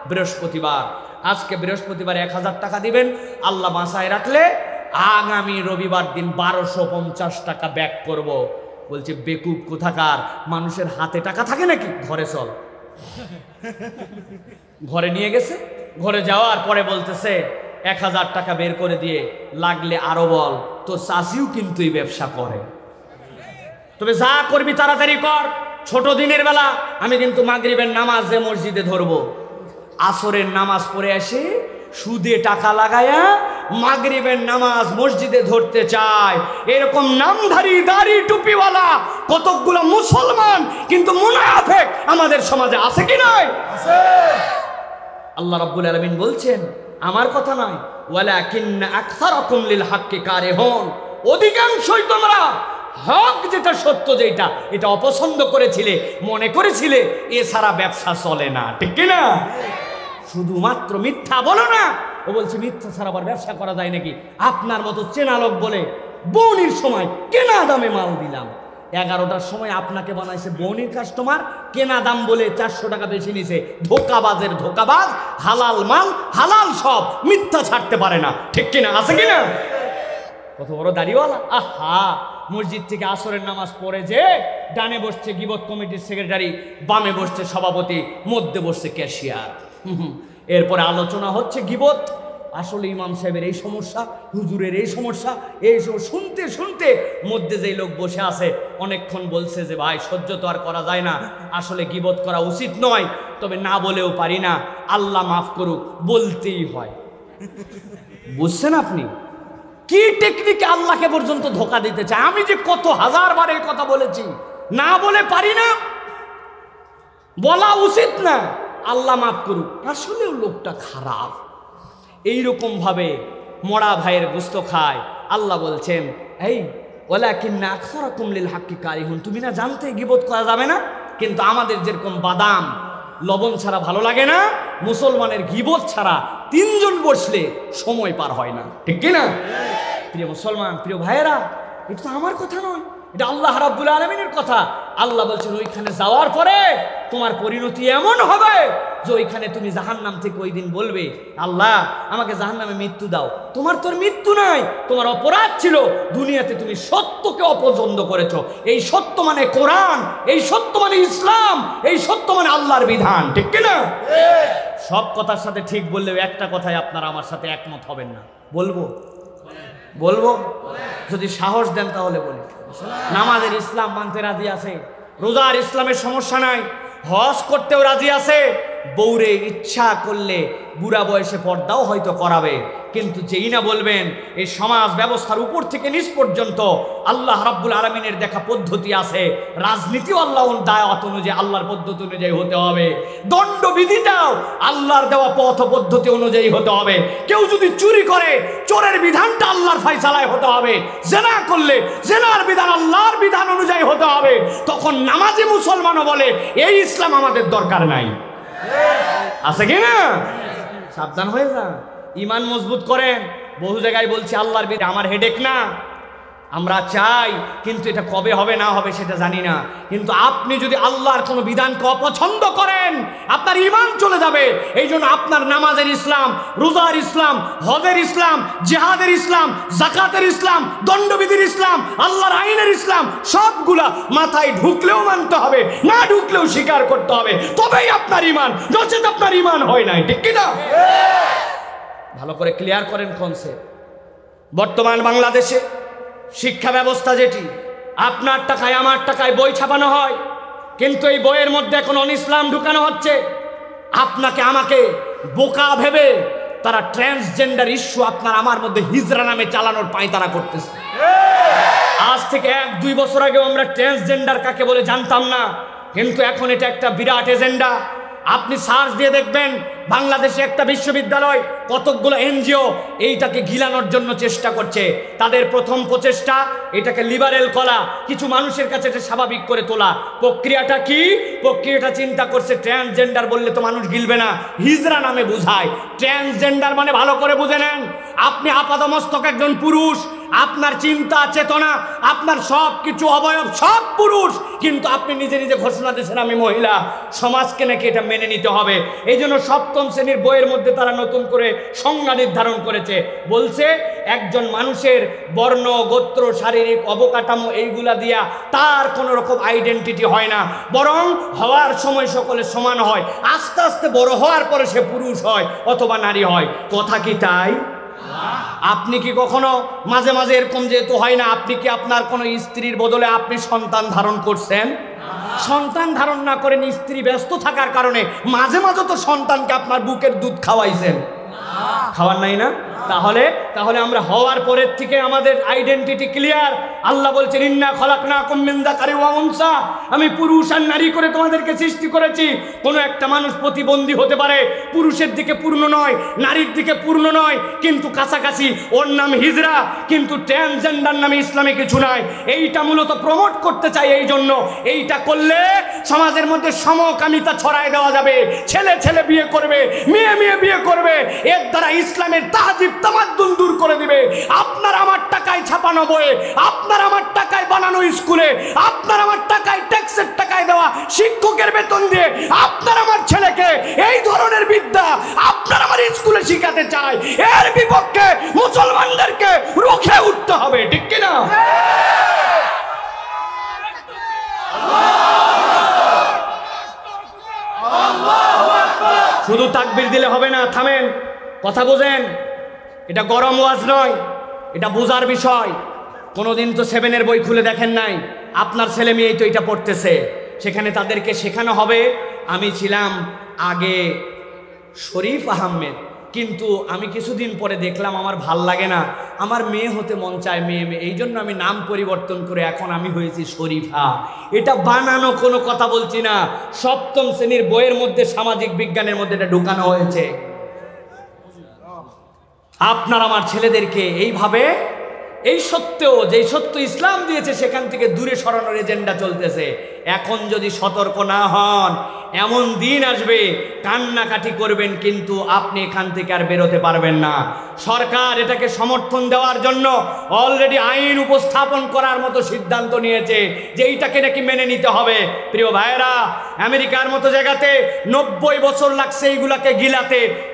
A: বৃহস্পতিবার। আজকে বৃহস্পতিবার 1000 টাকা দিবেন, আল্লাহ বাঁচায় রাখলে আগামী রবিবার দিন 1250 টাকা ব্যাক করব। বলছে বেকুব কোথাকার, মানুষের হাতে টাকা থাকে নাকি? ঘরে চল। ঘরে নিয়ে গেছে, ঘরে যাওয়ার পরে বলতেছে 1000 টাকা বের করে দিয়ে লাগলে আরো বল, তো চাষিও কিন্তু এই ব্যবসা করে, তবে যা করবি তাড়াতাড়ি কর। ছোট দিনের বেলা আমি কিন্তু মাগরিবের নামাজ যে মসজিদে ধরবো, আসরের নামাজ পড়ে এসে সুদে টাকা লাগায়া মাগরিবের নামাজ মসজিদে ধরতে চায়। এরকম নামধারী দাড়ি টুপিওয়ালা কতকগুলো মুসলমান কিন্তু মুনাফিক আমাদের সমাজে আছে কি নাই? আছে। আল্লাহ রাব্বুল আলামিন বলছেন, আমার কথা নয়, ওয়ালাকিন্না আকসারাকুম লিল হাক্কি কারিহুন, অধিকাংশই তোমরা হক যেটা সত্য যেটা এটা অপছন্দ করেছিলে, মনে করেছিলে এছাড়া ব্যবসা চলে না, ঠিক কিনা? শুধুমাত্র মিথ্যা বলো না। ও বলছে মিথ্যা ছাড়া আবার ব্যবসা করা যায় নাকি? আপনার মতো চেনা লোক বলে বউনির সময় কেনা দামে মাল দিলাম, 11টার সময় আপনাকে বানাইছে বউনির কাস্টমার, কেনা দাম বলে 400 টাকা বেশি নিছে। ধোকাবাজের ধোকাবাজ, হালাল মাল হালাল সব, মিথ্যা ছাড়তে পারে না, ঠিক কিনা? আছে কিনা? কত বড় দাড়িওয়ালা! আহা, মসজিদ থেকে আসরের নামাজ পড়ে যে ডানে বসছে গিবত কমিটির সেক্রেটারি, বামে বসছে সভাপতি, মধ্যে বসছে ক্যাশিয়ার। এরপরে আলোচনা হচ্ছে গিবত। আসলে ইমাম সাহেবের এই সমস্যা, হুজুরের এই সমস্যা, এই শুনতে শুনতে মধ্যে যেই লোক বসে আছে অনেকক্ষণ বলছে যে ভাই সহ্য তো আর করা যায় না, আসলে গিবত করা উচিত নয়, তবে না বলেও পারি না, আল্লাহ মাফ করুক, বলতেই হয়। বুঝছেন আপনি কি টেকনিকে আল্লাহকে পর্যন্ত ধোকা দিতে চায়? আমি যে কত হাজারবার এই কথা বলেছি, না বলে পারি না, বলা উচিত না, আল্লাহ মাফ করুক। আসলেও লোকটা খারাপ। এইরকম ভাবে মরা ভাইয়ের গোস্ত খায়। আল্লাহ বলছেন এই ওয়ালাকিন্না আকসারাকুম লিল হাক্কি কারিহুন, তুমি না জানতে গিবত করা যাবে না, কিন্তু আমাদের যেরকম বাদাম লবণ ছাড়া ভালো লাগে না, মুসলমানের গিবত ছাড়া 3 জন বসলে সময় পার হয় না, ঠিক কিনা? প্রিয় মুসলমান, প্রিয় ভাইয়েরা, এটা তো আমার কথা নয়, এটা আল্লাহ রাব্বুল আলামিনের কথা। আল্লাহ বলছেন ওইখানে যাওয়ার পরে তোমার পরিণতি এমন হবে যে ওইখানে তুমি জাহান্নাম থেকে ওই দিন বলবে আল্লাহ আমাকে জাহান্নামে মৃত্যু দাও। তোমার তোর মৃত্যু নাই, তোমার অপরাধ ছিল দুনিয়াতে তুমি সত্যকে অপছন্দ করেছো। এই সত্য মানে কোরআন, এই সত্য মানে ইসলাম, এই সত্য মানে আল্লাহর বিধান, ঠিক কিনা? সব কথার সাথে ঠিক বললেও একটা কথাই আপনারা আমার সাথে একমত হবেন না। বলবো বলবো যদি সাহস দেন তাহলে বলি। নামাজের ইসলাম মানতে রাজি আছে, রোজার ইসলামের সমস্যা নাই, হজ করতেও রাজি আছে, বউরে ইচ্ছা করলে বুড়া বয়সে পর্দাও হয়তো করাবে, কিন্তু যেই না বলবেন এই সমাজ ব্যবস্থার উপর থেকে নিচ পর্যন্ত আল্লাহ রাব্বুল আলামিনের দেখা পদ্ধতি আছে, রাজনীতিও আল্লাহর দাওয়াত অনুযায়ী আল্লাহর পদ্ধতি অনুযায়ী হতে হবে, দণ্ডবিধিটাও আল্লাহর দেওয়া পথ পদ্ধতি অনুযায়ী হতে হবে। কেউ যদি চুরি করে চোরের বিধানটা আল্লাহর ফয়সালায় হতে হবে, জেনা করলে জেনার বিধান আল্লাহর বিধান অনুযায়ী হতে হবে। তখন নামাজি মুসলমানও বলে এই ইসলাম আমাদের দরকার নাই। আছে কি না? সাবধান হয়ে যান, ইমান মজবুত করেন। বহু জায়গায় বলছি আল্লাহর বিধান আমার হেডেক না, আমরা চাই, কিন্তু এটা কবে হবে না হবে সেটা জানি না। কিন্তু আপনি যদি আল্লাহর কোনো বিধানকে অপছন্দ করেন, আপনার ঈমান চলে যাবে। এই জন্য আপনার নামাজের ইসলাম, রোজার ইসলাম, হজের ইসলাম, জিহাদের ইসলাম, যাকাতের ইসলাম, দণ্ডবিধির ইসলাম, আল্লাহর আইনের ইসলাম সবগুলা মাথায় ঢুকলেও মানতে হবে, না ঢুকলেও স্বীকার করতে হবে, তবেই আপনার ঈমান, নচেত আপনার ঈমান হয় নাই। ঠিক কি না? ভালো করে ক্লিয়ার করেন কনসেপ্ট। বর্তমান বাংলাদেশে শিক্ষা ব্যবস্থা যেটি, আপনার টাকায় আমার টাকায় বই ছাপানো হয়, কিন্তু এই বইয়ের মধ্যে এখন অনইসলাম ঢুকানো হচ্ছে। আপনাকে আমাকে বোকা ভেবে তারা ট্রান্সজেন্ডার ইস্যু আপনার আমার মধ্যে হিজরা নামে চালানোর পায়তারা করতেছে। আজ থেকে 1-2 বছর আগেও আমরা ট্রান্সজেন্ডার কাকে বলে জানতাম না, কিন্তু এখন এটা একটা বিরাট এজেন্ডা। আপনি সার্চ দিয়ে দেখবেন বাংলাদেশে একটা বিশ্ববিদ্যালয়, কতকগুলো এনজিও এইটাকে গিলানোর জন্য চেষ্টা করছে। তাদের প্রথম প্রচেষ্টা এটাকে লিবারেল করা, কিছু মানুষের কাছে এটা স্বাভাবিক করে তোলা। প্রক্রিয়াটা কি? প্রক্রিয়াটা চিন্তা করছে ট্রান্সজেন্ডার বললে তো মানুষ গিলবে না, হিজরা নামে বুঝায়। ট্রান্সজেন্ডার মানে ভালো করে বুঝে নেন, আপনি আপাতমস্তক একজন পুরুষ, আপনার চিন্তা চেতনা, আপনার সব কিছু অবয়ব সব পুরুষ, কিন্তু আপনি নিজে নিজে ঘোষণা দিয়েছেন আমি মহিলা। সমাজকে নাকি এটা মেনে নিতে হবে। এই জন্য সপ্তম শ্রেণীর বইয়ের মধ্যে তারা নতুন করে সংজ্ঞা নির্ধারণ করেছে। বলছে একজন মানুষের বর্ণ, গোত্র, শারীরিক অবকাঠামো এইগুলা দিয়া তার কোনো রকম আইডেন্টিটি হয় না, বরং হওয়ার সময় সকলে সমান হয়। আস্তে আস্তে বড় হওয়ার পরে সে পুরুষ হয় অথবা নারী হয়। কথা কি তাই? আপনি কি কখনো মাঝে মাঝে এরকম যেহেতু হয় না, আপনি কি আপনার কোনো স্ত্রীর বদলে আপনি সন্তান ধারণ করছেন? সন্তান ধারণ না করেন, স্ত্রী ব্যস্ত থাকার কারণে মাঝে মাঝে তো সন্তানকে আপনার বুকের দুধ খাওয়াইছেন, খাওয়ার নাই না? তাহলে আমরা হওয়ার পরের থেকে আমাদের আইডেন্টিটি ক্লিয়ার। আল্লাহ বলছেন ইন্না খলাকনাকুম মিন যাকারি ওয়া উনসা, আমি পুরুষ আর নারী করে তোমাদেরকে সৃষ্টি করেছি। কোনো একটা মানুষ প্রতিবন্ধী হতে পারে, পুরুষের দিকে পূর্ণ নয়, নারীর দিকে পূর্ণ নয়, কিন্তু কাছাকাছি। ওর নাম হিজরা, কিন্তু ট্রান্সজেন্ডার নামে ইসলামে কিছু নাই। এইটা মূলত প্রমোট করতে চাই। এই জন্য এইটা করলে সমাজের মধ্যে সমকামিতা ছড়ায় দেওয়া যাবে। ছেলে ছেলে বিয়ে করবে, মেয়ে মেয়ে বিয়ে করবে, এর দ্বারা ইসলামের তাহজিব তামাদ্দুন দূর করে দিবে। আপনার আমার টাকায় ছাপানো বইয়ে, আপনার আমার টাকায় বানানো স্কুলে, আপনার আমার টাকায় ট্যাক্সের টাকায় দেওয়া শিক্ষকের বেতন দিয়ে আপনার আমার ছেলেকে এই ধরনের বিদ্যা আপনার আমার স্কুলে শিখাতে চায়, এর বিপক্ষে মুসলমানদেরকে রুখে উঠতে হবে। ঠিক কিনা? শুধু তাকবীর দিলে হবে না, থামেন, কথা বোঝেন। এটা গরম ওয়াজ নয়, এটা বোঝার বিষয়। কোনোদিন তো 7-এর বই খুলে দেখেন নাই, আপনার ছেলে মেয়েই তো এটা পড়তেছে। সেখানে তাদেরকে শেখানো হবে। আমি ছিলাম আগে শরীফ আহমেদ, কিন্তু আমি কিছুদিন পরে দেখলাম আমার ভাল লাগে না, আমার মেয়ে হতে মন চায়, মেয়ে মেয়ে, এই জন্য আমি নাম পরিবর্তন করে এখন আমি হয়েছি শরীফা। এটা বানানো কোনো কথা বলছি না, সপ্তম শ্রেণীর বইয়ের মধ্যে সামাজিক বিজ্ঞানের মধ্যে এটা ঢুকানো হয়েছে। আপনার আমার ছেলেদেরকে এইভাবে, এই সত্যেও যেই সত্য ইসলাম দিয়েছে সেখান থেকে দূরে সরানোর এজেন্ডা চলতেছে। এখন যদি সতর্ক না হন, এমন দিন আসবে কান্নাকাটি করবেন, কিন্তু আপনি এখান থেকে আর বেরোতে পারবেন না। সরকার এটাকে সমর্থন দেওয়ার জন্য অলরেডি আইন উপস্থাপন করার মতো সিদ্ধান্ত নিয়েছে যে এইটাকে নাকি মেনে নিতে হবে। প্রিয় ভাইয়েরা, আমেরিকার মতো জায়গাতে 90 বছর লাগছে এইগুলাকে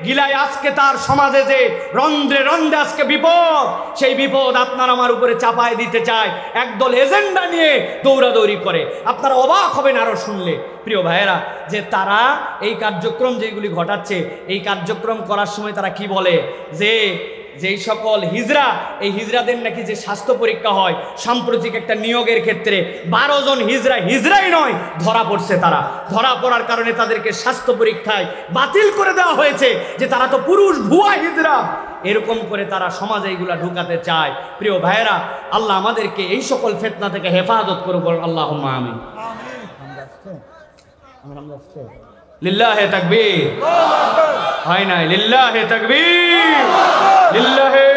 A: গিলায় আজকে তার সমাজে যে রন্ধ্রে রন্ধ্রে আজকে বিপদ, সেই বিপদ আপনার আমার উপরে চাপায় দিতে চায়। একদল এজেন্ডা নিয়ে দৌড়াদৌড়ি করে, আপনারা অবাক হবেন আরো শুনলে। প্রিয় ভাইয়েরা, যে তারা এই কার্যক্রম যেগুলি ঘটাচ্ছে, এই কার্যক্রম করার সময় তারা কি বলে, যে যেই সকল হিজরা, এই হিজরাদের নাকি যে স্বাস্থ্য পরীক্ষা হয়, সাম্প্রতিক একটা নিয়োগের ক্ষেত্রে 12 জন হিজরাই নয় ধরা পড়ছে। তারা ধরা পড়ার কারণে তাদেরকে স্বাস্থ্য পরীক্ষায় বাতিল করে দেওয়া হয়েছে, যে তারা তো পুরুষ, ভুয়া হিজরা। এরকম করে তারা সমাজে এইগুলা ঢুকাতে চায়। প্রিয় ভাইয়েরা, আল্লাহ আমাদেরকে এই সকল ফিতনা থেকে হেফাজত করুক, আল্লাহুম্মা আমিন। লিল্লাহে তাকবীর, হয় নাই? লিল্লাহে তাকবীর, লিল্লাহে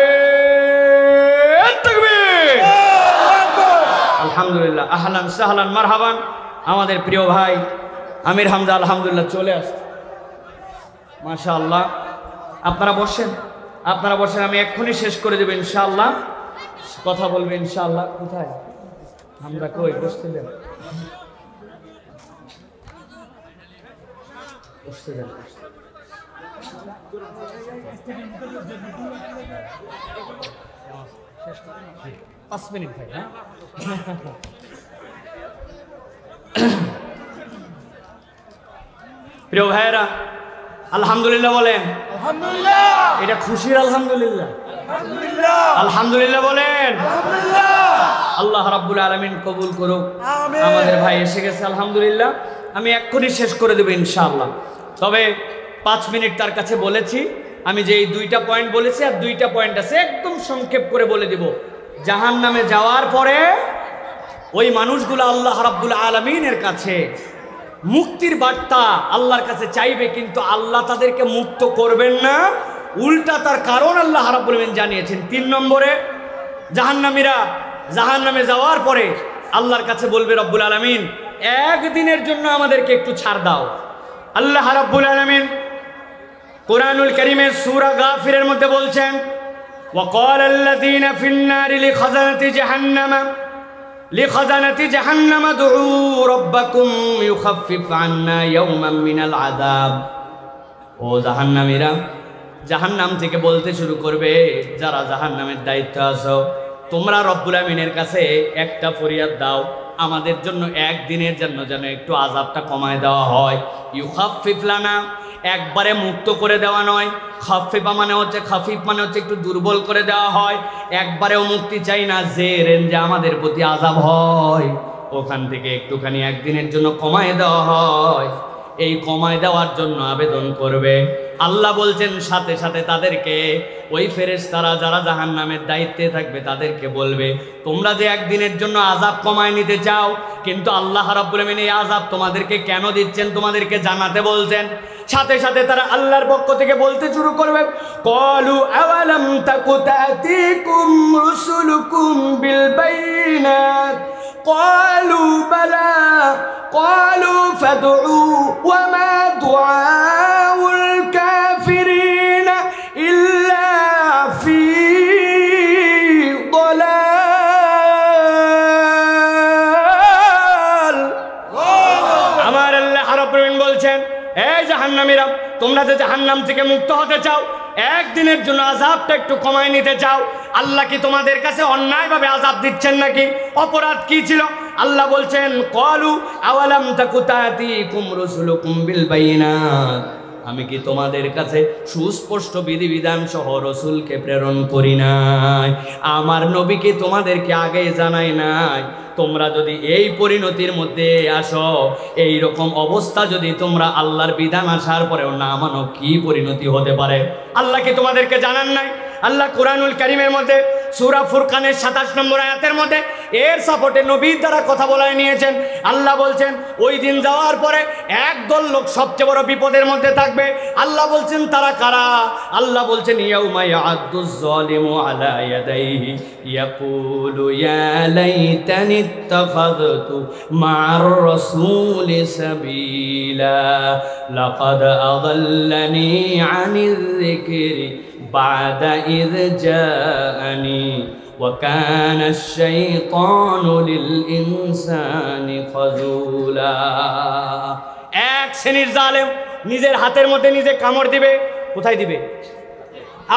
A: তাকবীর। আলহামদুলিল্লাহ, আহলান সাহলান মারহাবান। আমাদের প্রিয় ভাই আমির হামজা আলহামদুলিল্লাহ চলে আসছে, মাশাআল্লাহ। আপনারা বসেন, আমি এক্ষুনি শেষ করে দেব ইনশাআল্লাহ। কথা বলবে ইনশাআল্লাহ। কোথায় আমরা কই বসতে দেন, বসতে দেন। 5 মিনিট ভাই। হ্যাঁ প্রিয় ভাইয়েরা, আলহামদুলিল্লাহ বলেন। আলহামদুলিল্লাহ। এটা খুশির আলহামদুলিল্লাহ। আলহামদুলিল্লাহ। আলহামদুলিল্লাহ বলেন। আলহামদুলিল্লাহ। আল্লাহ রাব্বুল আলামিন কবুল করুক। আমিন। আমাদের ভাই এসে গেছে আলহামদুলিল্লাহ। আমি এক্ষুনি শেষ করে দেব ইনশাআল্লাহ। তবে 5 মিনিট তার কাছে বলেছি। আমি যে এই 2টা পয়েন্ট বলেছি আর 2টা পয়েন্ট আছে, একদম সংক্ষেপ করে বলে দেব। জাহান্নামে যাওয়ার পরে ওই মানুষগুলো আল্লাহ রাব্বুল আলামিনের কাছে মুক্তির বার্তা আল্লাহর কাছে চাইবে, কিন্তু আল্লাহ তাদেরকে মুক্ত করবেন না, উল্টা তার কারণ আল্লাহ রাব্বুল আলামিন জানিয়েছেন। 3 নম্বরে জাহান্নামীরা জাহান্নামে যাওয়ার পরে আল্লাহর কাছে বলবে রব্বুল আলামিন, একদিনের জন্য আমাদেরকে একটু ছাড় দাও। আল্লাহ রাব্বুল আলামিন কুরআনুল কারীমের সূরা গাফিরের মধ্যে বলছেন, ওয়াকাল আল্লাযীনা ফিন-নারি লিখাযানাতি জাহান্নাম দুউ রাব্বাকুম ইউখাফফিফ আন্না ইয়াওমান মিনাল আযাব। ও জাহান্নামীরা জাহান্নাম থেকে বলতে শুরু করবে, যারা জাহান্নামের দায়িত্ব আছো, তোমরা রব্বুল আমিনের কাছে একটা ফরিয়াদ দাও, আমাদের জন্য একদিনের জন্য যেন একটু আযাবটা কমায় দেওয়া হয়। ইউখাফফিফ লানা, একবারে মুক্ত করে দেওয়া নয়। খাফিফা মানে হচ্ছে, খাফিফ মানে হচ্ছে একটু দুর্বল করে দেওয়া হয়। একবারেও মুক্তি চাই না, যে রেঞ্জে আমাদের প্রতি আযাব হয় ওখান থেকে একটুখানি একদিনের জন্য কমায় দেওয়া হয়। এই কমায় দেওয়ার জন্য আবেদন করবে। আল্লাহ বলছেন সাথে সাথে তাদেরকে ওই ফেরেশতারা যারা জাহান্নামের দায়িত্বে থাকবে তাদেরকে বলবে, তোমরা যে একদিনের জন্য আযাব কমায় নিতে চাও, কিন্তু আল্লাহ রাব্বুল আমিন এই আযাব তোমাদেরকে কেন দিচ্ছেন তোমাদেরকে জানাতে বলছেন। সাথে সাথে তারা আল্লাহর পক্ষ থেকে বলতে শুরু করবে, ক্বালু আওয়ালাম তাকু তা'তিকুম রুসুলুকুম বিল বাইনাত ক্বালু বালা ক্বালু ফাদউ ওয়া মা দুআউল কাফিরিন ইল্লা ফি দালাল। আমার আল্লাহ রাব্বুল আমিন বলছেন, এই জাহান্নামীরা, তোমরা যে জাহান্নাম থেকে মুক্ত হতে চাও, একদিনের জন্য আযাবটা একটু কমায় নিতে চাও, আল্লাহ কি তোমাদের কাছে অন্যায়ভাবে আযাব দিচ্ছেন নাকি? অপরাধ কি ছিল? আল্লাহ বলছেন, ক্বালু আওয়ালাম তাকু তা'তিকুম রুসুলুকুম বিল বাইনাত, আমি কি তোমাদের কাছে সুস্পষ্ট বিধিবিধান সহ রসুলকে প্রেরণ করি নাই? আমার নবীকে তোমাদেরকে আগে জানাই নাই? তোমরা যদি এই পরিণতির মধ্যে আসো, এই রকম অবস্থা যদি তোমরা আল্লাহর বিধান আসার পরেও না মানো, কি পরিণতি হতে পারে? আল্লাহ কি তোমাদেরকে জানান নাই? আল্লাহ কুরআনুল কারীমের মধ্যে সূরা ফুরকানের 27 নম্বর আয়াতের মধ্যে এর সাপোর্টে নবীর দ্বারা কথা বলায় নিয়েছেন। আল্লাহ বলছেন, ওই দিন যাওয়ার পরে একদল লোক সবচেয়ে বড় বিপদের মধ্যে থাকবে। আল্লাহ বলছেন, তারা কারা? আল্লাহ বলছেন, ইয়াউমা ইয়া'আদ্দুজ যালিমু আলা ইয়াদাইহি ইয়াকুলু ইয়া লাইতানি ইত্তাখাযতু মা'আর রাসূলি সাবিলা লাকাদ আযাল্লানি আনিয যিকরি বা'দা ইয জাআনি ওয়া কানা আশ-শাইতানু লিল ইনসানি খাযুলা। এক শ্রেণীর জালেম নিজের হাতের মধ্যে নিজে কামড় দিবে। কোথায় দিবে?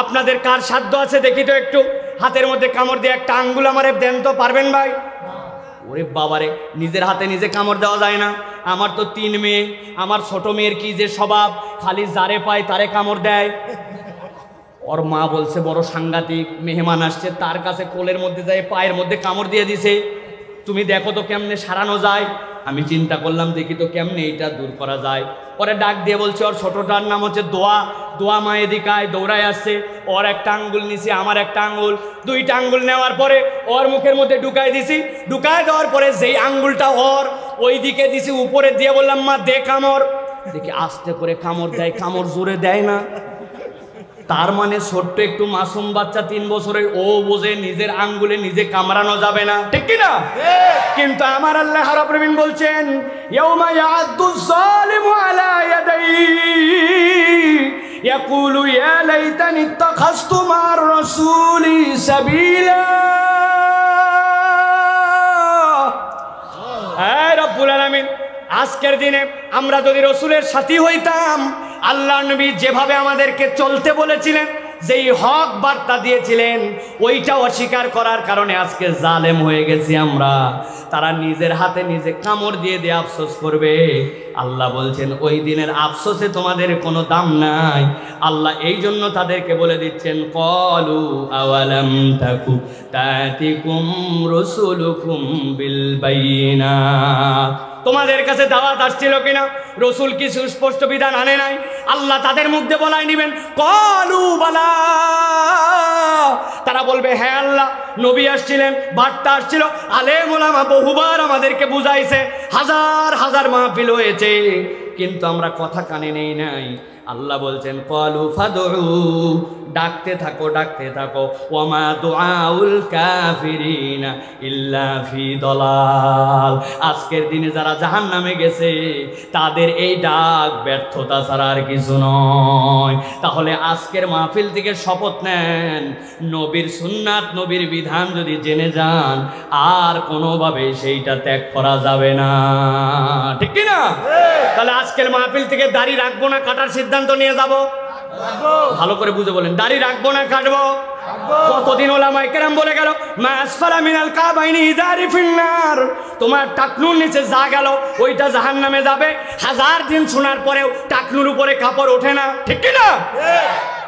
A: আপনাদের কার সাধ্য আছে দেখি তো একটু হাতের মধ্যে কামড় দিয়ে একটা আঙ্গুল আমারে দেন তো, পারবেন ভাই? ওরে বাবারে, নিজের হাতে নিজে কামড় দেওয়া যায় না। আমার তো 3 মেয়ে, আমার ছোট মেয়ের কি যে স্বভাব, খালি যারে পায় তারে কামড় দেয়। ওর মা বলছে বড় সাংঘাতিক, মেহমান আসছে, তার কাছে কোলের মধ্যে যায় পায়ের মধ্যে কামড় দিয়ে দিছে। তুমি দেখো তো কেমনে সারানো যায়। আমি চিন্তা করলাম দেখি তো কেমনে এইটা দূর করা যায়। পরে ডাক দিয়ে বলছে, ওর ছোটটার নাম হচ্ছে দোয়া। দোয়া মা এদিকায় দৌড়ায় আসছে, ওর একটা আঙ্গুল নিছি, আমার একটা আঙ্গুল, 2টা আঙ্গুল নেওয়ার পরে ওর মুখের মধ্যে ঢুকায় দিছি। ঢুকায় দেওয়ার পরে যেই আঙ্গুলটা ওর ওই দিকে দিছি, উপরে দিয়ে বললাম, মা দে কামড়। দেখি আস্তে করে কামড় দেয়, কামড় জোরে দেয় না। তার মানে ছোট্ট একটু মাসুম বাচ্চা 3 বছরের, ও বোঝে নিজের আঙ্গুলে নিজে কামড়ানো যাবে না, ঠিক কি না? কিন্তু আমার আল্লাহ রাব্বুল আমিন বলছেন, ইয়াউমা ইয়া'আদ্দুজ যালিমু আলা ইয়াদাইহি ইয়াকুলু ইয়া লাইতানি ইত্তাখাযতু মা'আর রাসূলি সাবিলা। আজকের দিনে আমরা যদি রসুলের সাথী হইতাম, আল্লাহ নবী যেভাবে আমাদেরকে চলতে বলেছিলেন, যেই হক বার্তা দিয়েছিলেন, ওইটা অস্বীকার করার কারণে আজকে জালেম হয়ে গেছি আমরা। তারা নিজের হাতে নিজে কামড় দিয়ে দিয়ে আফসোস করবে। আল্লাহ বলছেন ওই দিনের আফসোসে তোমাদের কোনো দাম নাই। আল্লাহ এই জন্য তাদেরকে বলে দিচ্ছেন, ক্বালু আওয়ালাম তাকু তাতিকুম রাসূলুকুম বিল বাইয়িনাত। তোমাদের কাছে দাওয়াত আসছিল কিনা? রসুল কি সুস্পষ্ট বিধান আনে নাই? আল্লাহ তাদের মধ্যে বলাই নিবেন, ক্বালু বালা। তারা বলবে হ্যাঁ আল্লাহ, নবী আসছিলেন, বার্তা আসছিল, আলেম ওলামা বহুবার আমাদেরকে বুঝাইছে, হাজার হাজার মাহফিল হয়েছে, কিন্তু আমরা কথা কানে নেই নাই। আল্লাহ বলছেন ক্বালু ফাদউ, ডাকতে থাকো ডাকতে থাকো, ওয়ামা দুআউল কাফিরিনা ইল্লা ফি দলাল। আজকের দিনে যারা জাহান্নামে গেছে তাদের এই ডাক ব্যর্থতা ছাড়া আর কিছু নয়। তাহলে আজকের মাহফিল থেকে শপথ নেন, নবীর সুন্নাত নবীর বিধান যদি জেনে যান আর কোনোভাবে সেইটা ত্যাগ করা যাবে না, ঠিক কি না? তাহলে আজকের মাহফিল থেকে দাড়ি রাখবো না কাটার সিদ্ধান্ত নিয়ে যাব। ভালো করে বুঝে বলেন, দাড়ি রাখবো না কাটবো? কতদিন ওলামায়ে কেরাম বলে গেল, মা আসফালা মিনাল কাবাইনি ইজারি ফিন্নার, তোমার টাকনুর নিচে যা গেল ওইটা জাহান্নামে যাবে। হাজার দিন শোনার পরেও টাকনুর উপরে কাপড় ওঠে না, ঠিক কি না?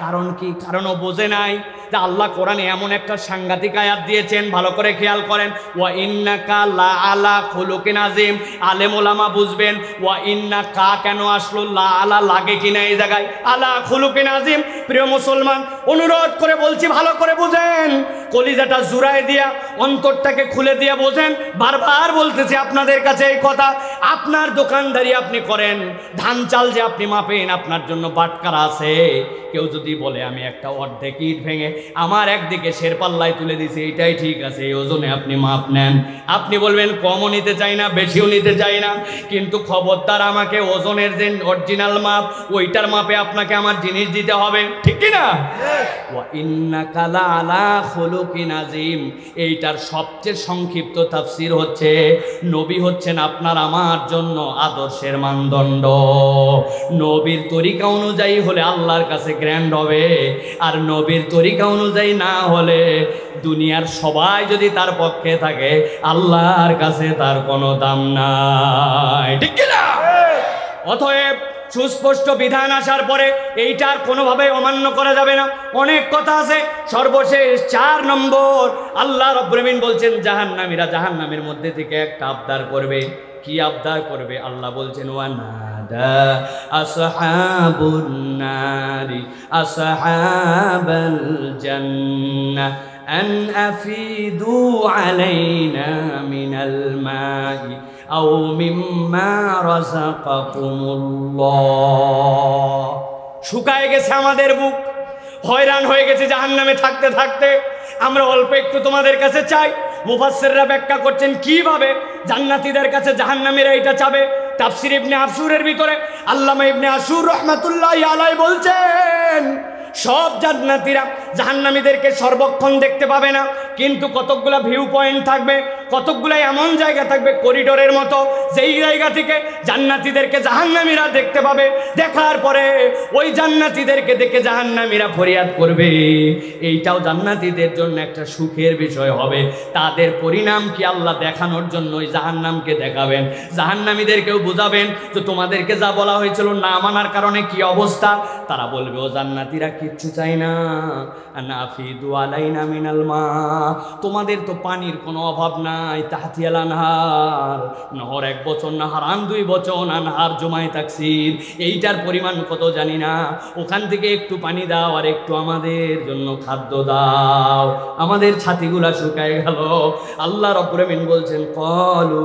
A: কারণ কি? কারণ ও বোঝে নাই যে আল্লাহ কোরআনে এমন একটা সাংঘাতিক আয়াত দিয়েছেন, ভালো করে খেয়াল করেন, ওয়া ইন্নাকা লা আলা খুলুকিন আযীম। আলেম ওলামা বুঝবেন ওয়া ইন্নাকা কেন আসলো, লা আলা লাগে কিনা এই জায়গায়, আলা খুলুকিন আযীম। প্রিয় মুসলমান, অনুরোধ করে বলছি ভালো করে বুঝেন, কলিজাটা জুড়ায় দিয়া অন্তরটাকে খুলে দিয়ে বোঝেন। বারবার বলতেছি আপনাদের কাছে এই কথা, আপনার দোকানদারি আপনি করেন, ধান চাল যে আপনি মাপেন, আপনার জন্য বাটকারা আছে। কেউ যদি বলে আমি একটা অর্ধেক ইট ভেঙে আমার একদিকে শেরপাল্লায় তুলে দিছি, এটাই ঠিক আছে, এই ওজনে আপনি মাপ নেন। আপনি বলবেন কমও নিতে চাই না, বেশিও নিতে চাই না, কিন্তু খবরদার আমাকে ওজনের যে অরিজিনাল মাপ ওইটার মাপে আপনাকে আমার জিনিস দিতে হবে, ঠিক কি না? ওয়া ইন্নাকা লা আলা খুলুকিন আযীম, এইটার সবচেয়ে সংক্ষিপ্ত তাফসীর হচ্ছে নবী হচ্ছেন আপনার আমার জন্য আদর্শের মানদণ্ড। নবীর তরিকা অনুযায়ী হলে আল্লাহর কাছে গ্র্যান্ড হবে, আর নবীর তরিকা অনুযায়ী না হলে দুনিয়ার সবাই যদি তার পক্ষে থাকে আল্লাহর কাছে তার কোনো দাম নাই, ঠিক কি না? অতএব সুস্পষ্ট বিধান আসার পরে এইটার কোনোভাবে অমান্য করা যাবে না। অনেক কথা আছে, সর্বশেষ 4 নম্বর আল্লাহ রাব্বুল আমিন বলছেন জাহান্নামীরা জাহান্নামের মধ্যে থেকে একটা আবদার করবে। কি আবদার করবে? আল্লাহ বলছেন ওয়ানাদা আসহাবুন নারি আসহাবাল জান্নাহ আন আফিদু আলাইনা মিনাল মাই আও মিম্মা রাযাকাকুমুল্লাহ। শুকায় গেছে আমাদের বুক, হয়রান হয়ে গেছে জাহান্নামে থাকতে থাকতে, আমরা অল্প একটু তোমাদের কাছে চাই। মুফাসসিররা ব্যাখ্যা করছেন কিভাবে জান্নাতীদের কাছে জাহান্নামীরা এটা চাবে। তাফসীর ইবনে আশুরের ভিতরে আল্লামা ইবনে আশুর রাহমাতুল্লাহি আলাইহি বলছেন সব জান্নাতীরা জাহান্নামীদেরকে সর্বক্ষণ দেখতে পাবে না, কিন্তু কতকগুলা ভিউ পয়েন্ট থাকবে, কতকগুলা এমন জায়গা থাকবে করিডোরের মতো, যেই জায়গা থেকে জান্নাতীদেরকে জাহান্নামীরা দেখতে পাবে। দেখার পরে ওই জান্নাতীদেরকে দেখে জাহান্নামীরা ফরিয়াদ করবে। এইটাও জান্নাতীদের জন্য একটা সুখের বিষয় হবে। তাদের পরিণাম কি আল্লাহ দেখানোর জন্য ওই জাহান্নামকে দেখাবেন, জাহান্নামীদেরকেও বুঝাবেন তো তোমাদেরকে যা বলা হয়েছিল না মানার কারণে কি অবস্থা। তারা বলবে ও জান্নাতীরা কিচ্ছু চাই না, নাফিদু আলাইনা মিনাল মা, তোমাদের তো পানির কোনো অভাব নাই। তাহতিয়াল আনহার, নহর 1 বছর, নাহারান 2 বছর, আনহার জমায় তাকসির, এইটার পরিমাণ কত জানি না। ওখান থেকে একটু পানি দাও আর একটু আমাদের জন্য খাদ্য দাও, আমাদের ছাতিগুলা শুকায় গেল। আল্লাহ রাব্বুল আমিন বলছেন ক্বালু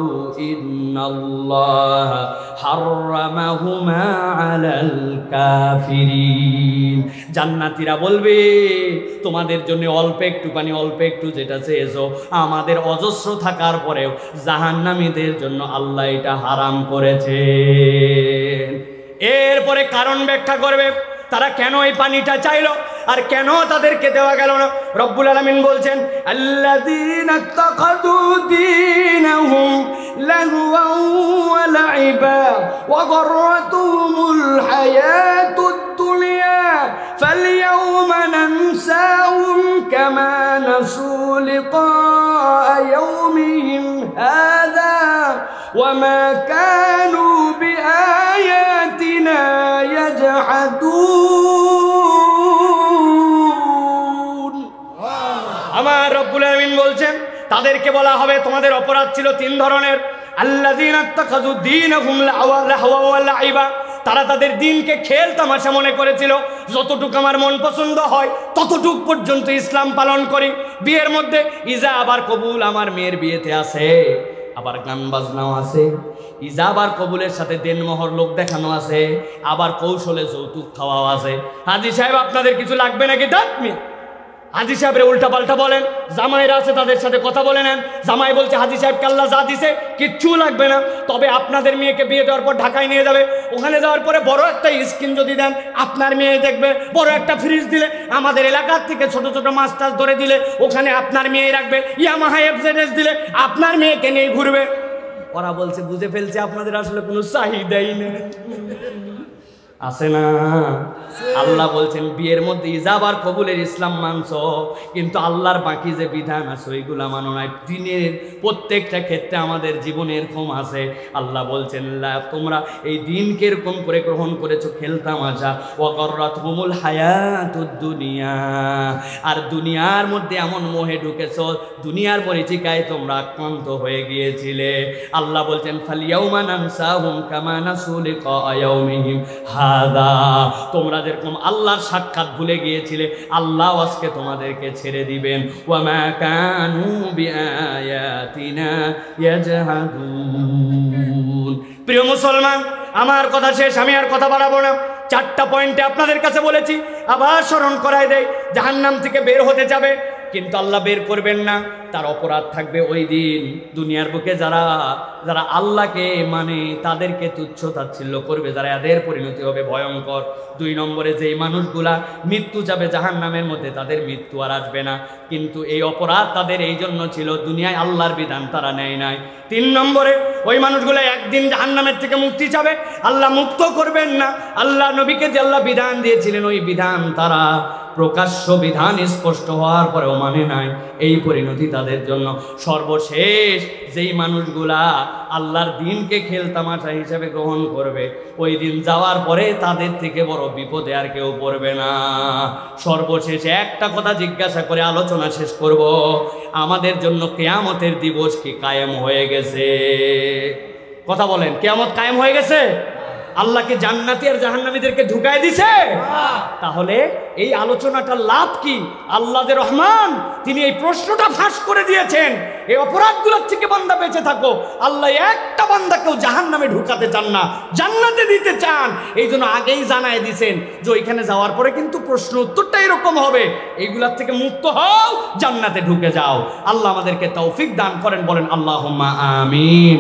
A: ইন্নাল্লাহ হাররামাহুমা আলাল কাফিরিন। জান্নাতীরা বলবে তোমাদের জন্য অল্প একটু পানি, অল্প একটু যেটা চেয়েছো, আমাদের অজস্র থাকার পরেও জাহান্নামীদের জন্য আল্লাহ এটা হারাম করেছে। এরপরে কারণ ব্যাখ্যা করবে তারা কেন এই পানিটা চাইলো আর কেন তাদেরকে দেওয়া গেল না। রব্বুল আলামিন বলছেন আল্লাযীনা ইত্তাখাযু দীনাহুম لهوا ولعبا وغرتهم الحياة الدنيا فاليوم ننساهم كما نسوا لقاء يومهم هذا وما كانوا بآياتنا يجحدون আমার রব্বুল আমিন বলছেন তাদেরকে বলা হবে তোমাদের অপরাধ ছিল তিন ধরনের আল্লাযীনা ইত্তাখাযু দীনাহুম লাহওয়া ওয়া লাইবা তারা তাদের দিনকে খেল তামাশা মনে করেছিল যতটুকু আমার মন পছন্দ হয় ততটুকু পর্যন্ত ইসলাম পালন করি বিয়ের মধ্যে ইজাবার কবুল আমার মেয়ের বিয়েতে আছে আবার গান বাজনাও আছে ইজাবার কবুলের সাথে দেনমোহর লোক দেখানো আছে আবার কৌশলে যৌতুক খাওয়াও আছে হাজী সাহেব আপনাদের কিছু লাগবে নাকি দাঁতমি হাজী সাহেবরে উল্টা পাল্টা বলেন জামাইরা আছে তাদের সাথে কথা বলে নেন জামাই বলছে হাজী সাহেবকে আল্লাহ যা দিছে কিচ্ছু লাগবে না তবে আপনাদের মেয়েকে বিয়ে দেওয়ার পর ঢাকায় নিয়ে যাবে ওখানে যাওয়ার পরে বড় একটা স্কিম যদি দেন আপনার মেয়ে দেখবে বড় একটা ফ্রিজ দিলে আমাদের এলাকার থেকে ছোট ছোট মাছ টাছ ধরে দিলে ওখানে আপনার মেয়ে রাখবে ইয়ামাহা এফজেডএস দিলে আপনার মেয়েকে নিয়ে ঘুরবে ওরা বলছে বুঝে ফেলছে আপনাদের আসলে কোনো চাহিদাই নেই আছে না আল্লাহ বলছেন বিয়ের মধ্যে ইজাবার কবুলের ইসলাম মানছ কিন্তু আল্লাহর বাকি যে বিধান আছে ওইগুলা মানো নাই দিনের প্রত্যেকটা ক্ষেত্রে আমাদের জীবনে এরকম আছে আল্লাহ বলছেন তোমরা এই দিনকে এরকম করে গ্রহণ করেছো খেলতামাশা ওয়া গররাতহুমুল হায়াতুদ দুনিয়া আর দুনিয়ার মধ্যে এমন মোহে ঢুকেছো দুনিয়ার পরিচিকায় তোমরা আক্রান্ত হয়ে গিয়েছিলে আল্লাহ বলছেন ফালিয়াউমা নানসাহুম কামা নাসু লিকা ইয়াউমিহিম হাদা তোমরা যেরকম আল্লাহর সাক্ষাৎ ভুলে গিয়েছিলে আল্লাহ আজকে তোমাদেরকে ছেড়ে দিবেন ওয়া মা কানু বিআয়াতিনা ইয়াজহাদুন প্রিয় মুসলমান আমার কথা শেষ আমি আর কথা বাড়াবো না চারটা পয়েন্টে আপনাদের কাছে বলেছি আবার স্মরণ করায় দেয় জাহান্নাম থেকে বের হতে যাবে কিন্তু আল্লাহ বের করবেন না তার অপরাধ থাকবে ওই দিন দুনিয়ার বুকে যারা যারা আল্লাহকে মানে তাদেরকে তুচ্ছ তাচ্ছিল্য করবে যারা এদের পরিণতি হবে ভয়ঙ্কর দুই নম্বরে যেই মানুষগুলা মৃত্যু যাবে জাহান্নামের মধ্যে তাদের মৃত্যু আর আসবে না কিন্তু এই অপরাধ তাদের এই জন্য ছিল দুনিয়ায় আল্লাহর বিধান তারা নেয় নাই তিন নম্বরে ওই মানুষগুলো একদিন জাহান্নামের থেকে মুক্তি চাবে আল্লাহ মুক্ত করবেন না আল্লাহ নবীকে যে আল্লাহ বিধান দিয়েছিলেন ওই বিধান তারা প্রকাশ্য বিধান স্পষ্ট হওয়ার পরেও মানে নাই এই পরিণতি তাদের জন্য সর্বশেষ যেই মানুষগুলা আল্লাহর দিনকে খেলতামাশা হিসেবে গ্রহণ করবে ওই দিন যাওয়ার পরে তাদের থেকে বড় বিপদে আর কেউ পড়বে না সর্বশেষ একটা কথা জিজ্ঞাসা করে আলোচনা শেষ করব আমাদের জন্য কিয়ামতের দিবস কি কায়েম হয়ে গেছে কথা বলেন কিয়ামত কায়েম হয়ে গেছে আল্লাহ কি জান্নাতি আর জাহান্নামীদেরকে ঢুকায় দিছে তাহলে এই আলোচনাটার লাভ কি আল্লাহ যে রহমান তিনি এই প্রশ্নটা ফাঁস করে দিয়েছেন এই অপরাধগুলোর থেকে বান্দা বেঁচে থাকো আল্লাহ একটা বান্দাকেও জাহান্নামে ঢুকাতে চান না জান্নাতে দিতে চান এই জন্য আগেই জানায় দিয়েছেন যে ওইখানে যাওয়ার পরে কিন্তু প্রশ্ন উত্তরটা এরকম হবে এইগুলার থেকে মুক্ত হও জান্নাতে ঢুকে যাও আল্লাহ আমাদেরকে তৌফিক দান করেন বলেন আল্লাহুম্মা আমিন।